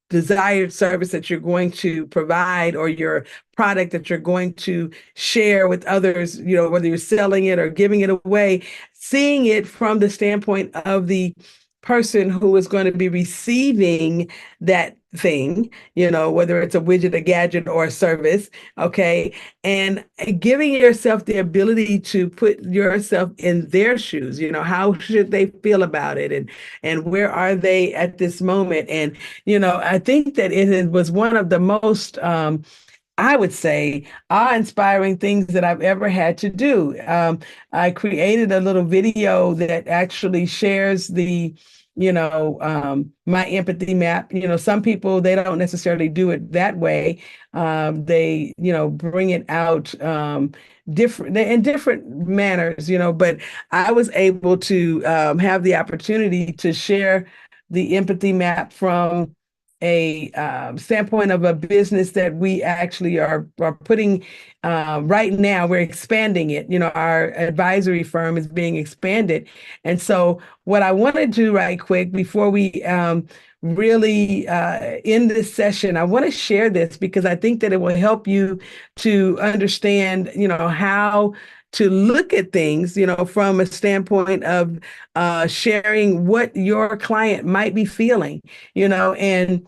desired service that you're going to provide or your product that you're going to share with others, whether you're selling it or giving it away, seeing it from the standpoint of the person who is going to be receiving that thing, whether it's a widget, a gadget, or a service, okay? And giving yourself the ability to put yourself in their shoes, how should they feel about it? And where are they at this moment? And, I think that it was one of the most, I would say, awe-inspiring things that I've ever had to do. I created a little video that actually shares my empathy map. Some people, they don't necessarily do it that way. They, bring it out in different manners, but I was able to have the opportunity to share the empathy map from a standpoint of a business that we actually are putting right now. We're expanding it. Our advisory firm is being expanded. And so what I want to do right quick before we really end this session, I want to share this because I think that it will help you to understand, how to look at things, from a standpoint of sharing what your client might be feeling, and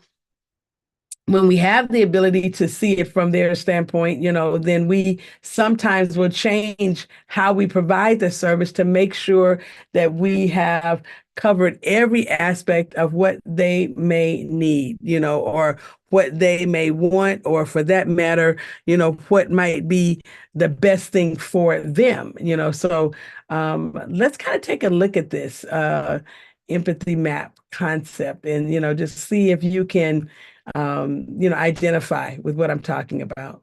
when we have the ability to see it from their standpoint, then we sometimes will change how we provide the service to make sure that we have covered every aspect of what they may need, or what they may want, or for that matter, what might be the best thing for them, So let's kind of take a look at this empathy map concept and, just see if you can identify with what I'm talking about.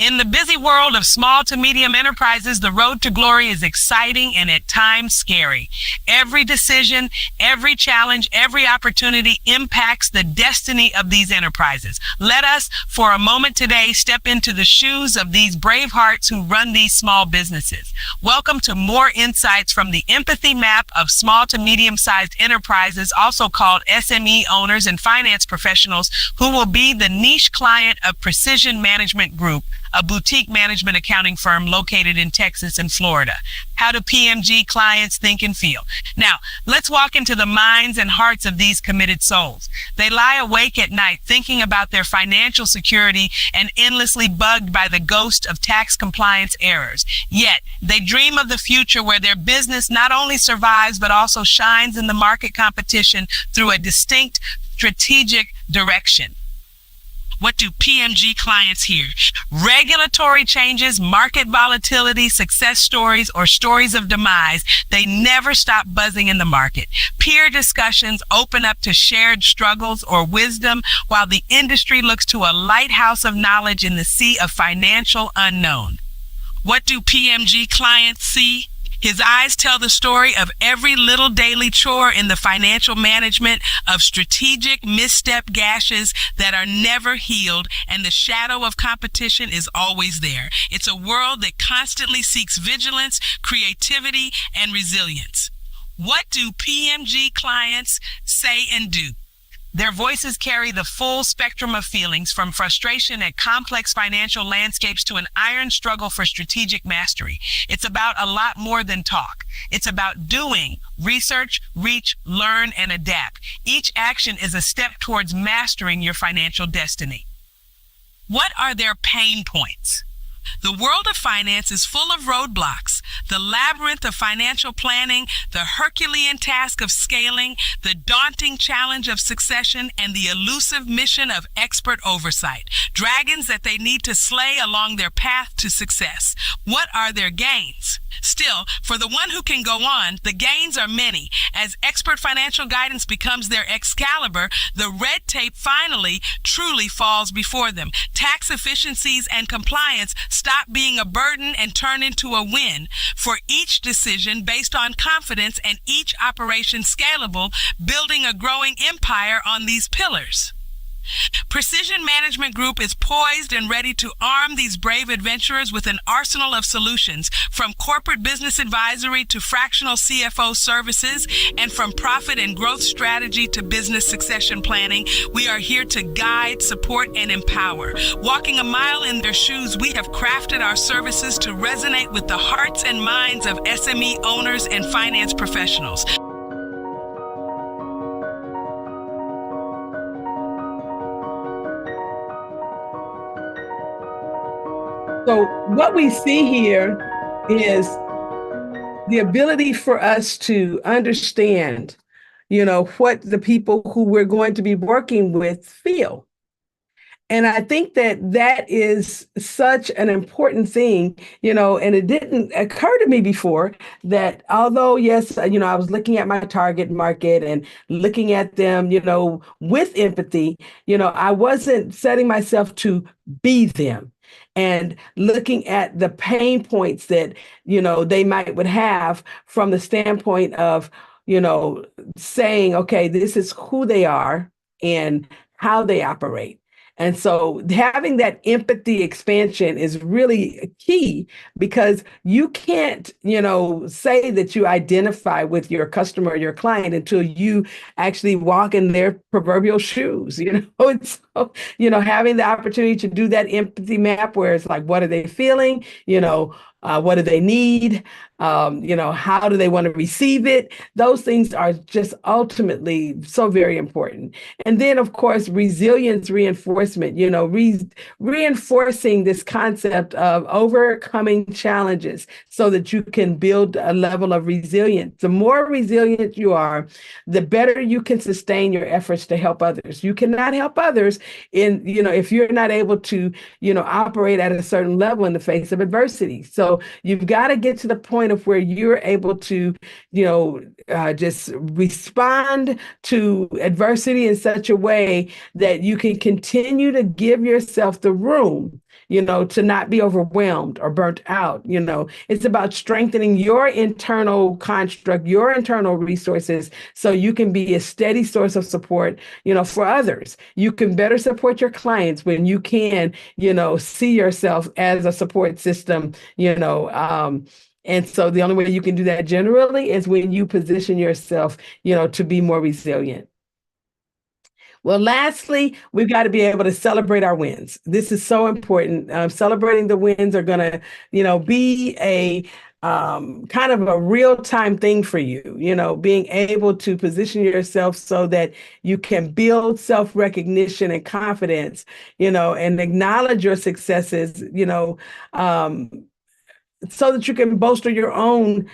In the busy world of small to medium enterprises, the road to glory is exciting and at times scary. Every decision, every challenge, every opportunity impacts the destiny of these enterprises. Let us, for a moment today, step into the shoes of these brave hearts who run these small businesses. Welcome to more insights from the empathy map of small to medium-sized enterprises, also called SME owners and finance professionals, who will be the niche client of Precision Management Group, a boutique management accounting firm located in Texas and Florida. How do PMG clients think and feel? Now, let's walk into the minds and hearts of these committed souls. They lie awake at night thinking about their financial security and endlessly bugged by the ghost of tax compliance errors. Yet, they dream of the future where their business not only survives but also shines in the market competition through a distinct strategic direction. What do PMG clients hear? Regulatory changes, market volatility, success stories, or stories of demise, they never stop buzzing in the market. Peer discussions open up to shared struggles or wisdom, while the industry looks to a lighthouse of knowledge in the sea of financial unknown. What do PMG clients see? His eyes tell the story of every little daily chore in the financial management, of strategic misstep gashes that are never healed, and the shadow of competition is always there. It's a world that constantly seeks vigilance, creativity, and resilience. What do PMG clients say and do? Their voices carry the full spectrum of feelings, from frustration at complex financial landscapes to an iron struggle for strategic mastery. It's about a lot more than talk. It's about doing, research, reach, learn, and adapt. Each action is a step towards mastering your financial destiny. What are their pain points? The world of finance is full of roadblocks. The labyrinth of financial planning, the Herculean task of scaling, the daunting challenge of succession, and the elusive mission of expert oversight. Dragons that they need to slay along their path to success. What are their gains? Still, for the one who can go on, the gains are many. As expert financial guidance becomes their Excalibur, the red tape finally truly falls before them. Tax efficiencies and compliance stop being a burden and turn into a win. For each decision based on confidence and each operation scalable, building a growing empire on these pillars. Precision Management Group is poised and ready to arm these brave adventurers with an arsenal of solutions, from corporate business advisory to fractional CFO services, and from profit and growth strategy to business succession planning. We are here to guide, support, and empower. Walking a mile in their shoes, we have crafted our services to resonate with the hearts and minds of SME owners and finance professionals. So what we see here is the ability for us to understand, what the people who we're going to be working with feel. And I think that is such an important thing, and it didn't occur to me before that although, yes, I was looking at my target market and looking at them, with empathy, I wasn't setting myself to be them and looking at the pain points that, they would have from the standpoint of, saying, okay, this is who they are and how they operate. And so having that empathy expansion is really key, because you can't, say that you identify with your customer or your client until you actually walk in their proverbial shoes, And so, having the opportunity to do that empathy map where it's like, what are they feeling? What do they need? How do they want to receive it? Those things are just ultimately so very important. And then, of course, resilience reinforcement, reinforcing this concept of overcoming challenges so that you can build a level of resilience. The more resilient you are, the better you can sustain your efforts to help others. You cannot help others if you're not able to, operate at a certain level in the face of adversity. So you've got to get to the point of where you're able to, just respond to adversity in such a way that you can continue to give yourself the room, to not be overwhelmed or burnt out. It's about strengthening your internal construct, your internal resources, so you can be a steady source of support, for others. You can better support your clients when you can, see yourself as a support system, and so the only way you can do that generally is when you position yourself, to be more resilient. Well, lastly, we've got to be able to celebrate our wins. This is so important. Celebrating the wins are going to, be a kind of a real-time thing for you, being able to position yourself so that you can build self-recognition and confidence, and acknowledge your successes, so that you can bolster your own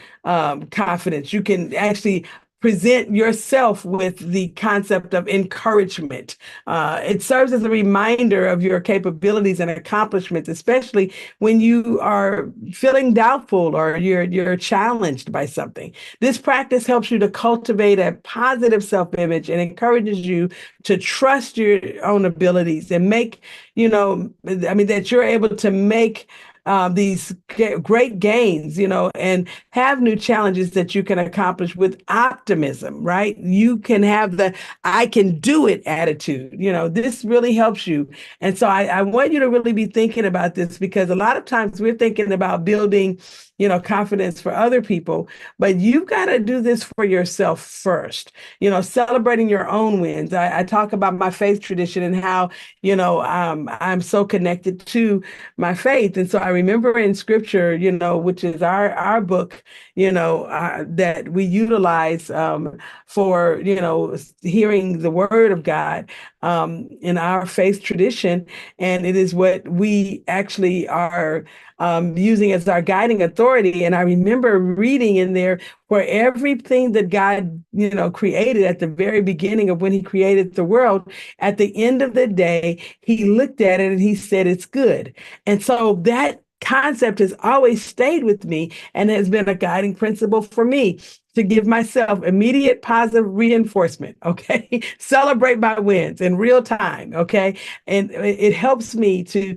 confidence. You can actually present yourself with the concept of encouragement. It serves as a reminder of your capabilities and accomplishments, especially when you are feeling doubtful or you're challenged by something. This practice helps you to cultivate a positive self-image and encourages you to trust your own abilities and make, that you're able to make these great gains, and have new challenges that you can accomplish with optimism, right? You can have the I can do it attitude. This really helps you. And so I want you to really be thinking about this, because a lot of times we're thinking about building confidence for other people, but you've got to do this for yourself first, celebrating your own wins. I talk about my faith tradition and how, I'm so connected to my faith. And so I remember in scripture, which is our book, that we utilize for, hearing the word of God in our faith tradition. And it is what we actually are using as our guiding authority. And I remember reading in there where everything that God, created at the very beginning of when he created the world, at the end of the day, he looked at it and he said, it's good. And so that concept has always stayed with me and has been a guiding principle for me to give myself immediate positive reinforcement. Okay. Celebrate my wins in real time. Okay. And it helps me to,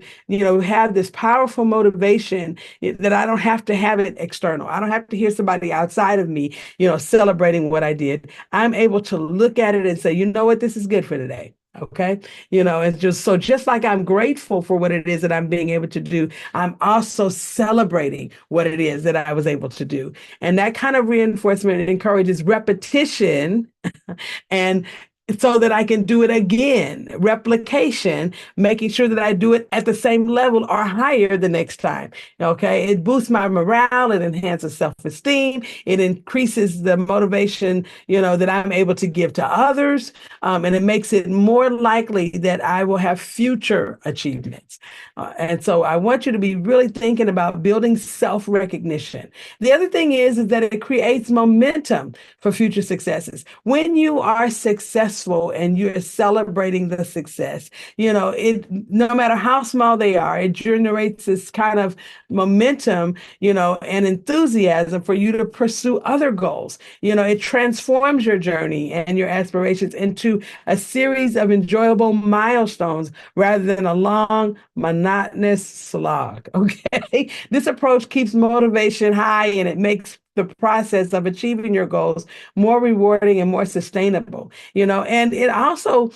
have this powerful motivation that I don't have to have it external. I don't have to hear somebody outside of me, celebrating what I did. I'm able to look at it and say, you know what, this is good for today. Okay. It's just like I'm grateful for what it is that I'm being able to do, I'm also celebrating what it is that I was able to do. And that kind of reinforcement encourages repetition and so that I can do it again, replication, making sure that I do it at the same level or higher the next time. Okay. It boosts my morale. It enhances self-esteem. It increases the motivation, that I'm able to give to others. And it makes it more likely that I will have future achievements. And so I want you to be really thinking about building self-recognition. The other thing is that it creates momentum for future successes. When you are successful and you're celebrating the success, it, no matter how small they are, it generates this kind of momentum, and enthusiasm for you to pursue other goals. It transforms your journey and your aspirations into a series of enjoyable milestones rather than a long, monotonous slog. Okay. This approach keeps motivation high and it makes the process of achieving your goals more rewarding and more sustainable, and it also,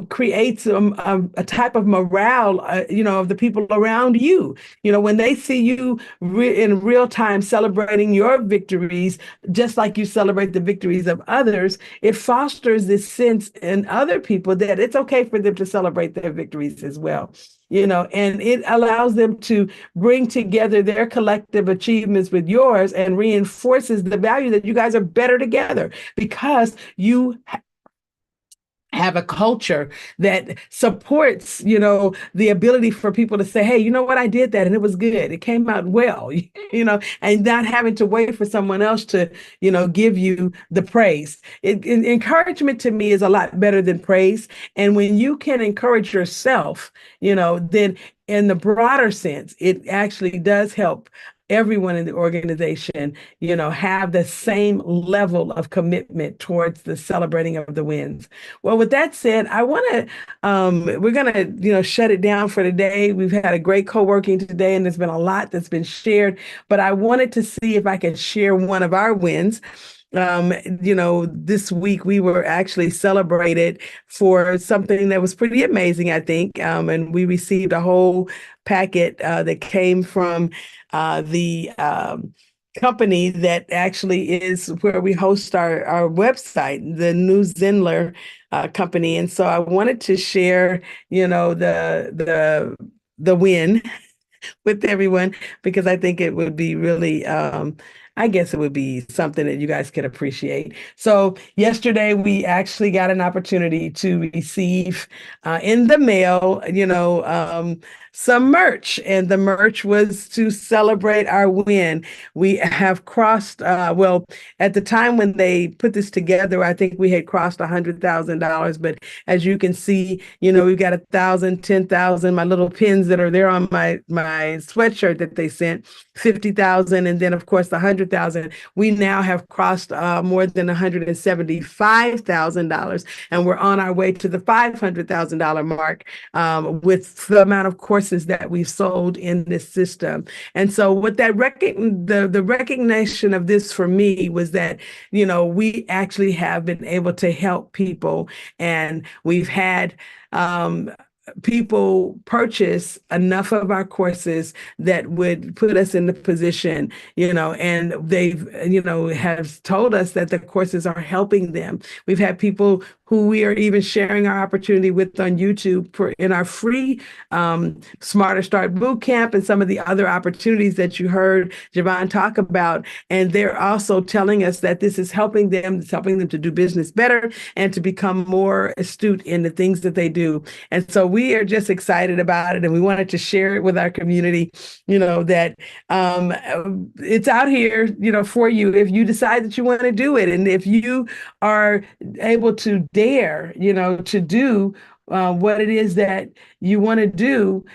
creates a type of morale, of the people around you, when they see you in real time celebrating your victories, just like you celebrate the victories of others, it fosters this sense in other people that it's okay for them to celebrate their victories as well. And it allows them to bring together their collective achievements with yours and reinforces the value that you guys are better together because you have a culture that supports, the ability for people to say, hey, you know what, I did that and it was good. It came out well, and not having to wait for someone else to, give you the praise. Encouragement to me is a lot better than praise. And when you can encourage yourself, then in the broader sense, it actually does help everyone in the organization, have the same level of commitment towards the celebrating of the wins. Well, with that said, I want to, we're going to, shut it down for today. We've had a great co-working today and there's been a lot that's been shared, but I wanted to see if I could share one of our wins. This week we were actually celebrated for something that was pretty amazing, I think. And we received a whole packet that came from the company that actually is where we host our website, the New Zenler company. And so I wanted to share, the win with everyone, because I think it would be really, I guess it would be something that you guys could appreciate. So yesterday we actually got an opportunity to receive in the mail, some merch, and the merch was to celebrate our win. We have crossed, at the time when they put this together, I think we had crossed $100,000, but as you can see, we've got 1,000, 10,000, my little pins that are there on my sweatshirt that they sent, 50,000, and then of course the 100,000 $100,000. We now have crossed more than $175,000, and we're on our way to the $500,000 mark with the amount of courses that we've sold in this system. And so, what that the recognition of this for me was that, you know, we actually have been able to help people, and we've had people purchase enough of our courses that would put us in the position, you know, and they've, you know, have told us that the courses are helping them. We've had people who we are even sharing our opportunity with on YouTube in our free Smarter Start Bootcamp and some of the other opportunities that you heard Javon talk about. And they're also telling us that this is helping them. It's helping them to do business better and to become more astute in the things that they do. And so we are just excited about it, and we wanted to share it with our community, you know, that it's out here, you know, for you if you decide that you want to do it. And if you are able to dare, you know, to do what it is that you want to do,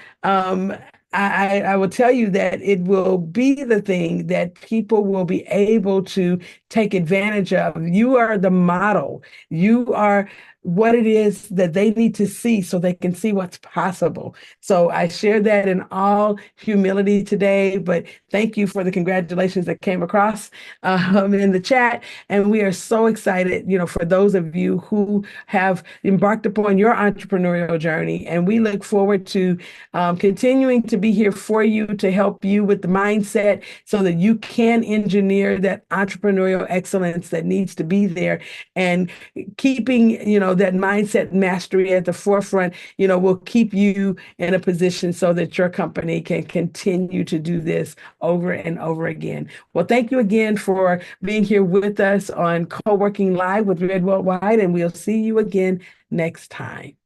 I will tell you that it will be the thing that people will be able to take advantage of. You are the model. You are what it is that they need to see so they can see what's possible. So I share that in all humility today, but thank you for the congratulations that came across in the chat. And we are so excited, you know, for those of you who have embarked upon your entrepreneurial journey. And we look forward to continuing to be here for you to help you with the mindset so that you can engineer that entrepreneurial excellence that needs to be there, and keeping, you know, that mindset mastery at the forefront, you know, will keep you in a position so that your company can continue to do this over and over again. Well, thank you again for being here with us on Co-working Live with Red Worldwide, and we'll see you again next time.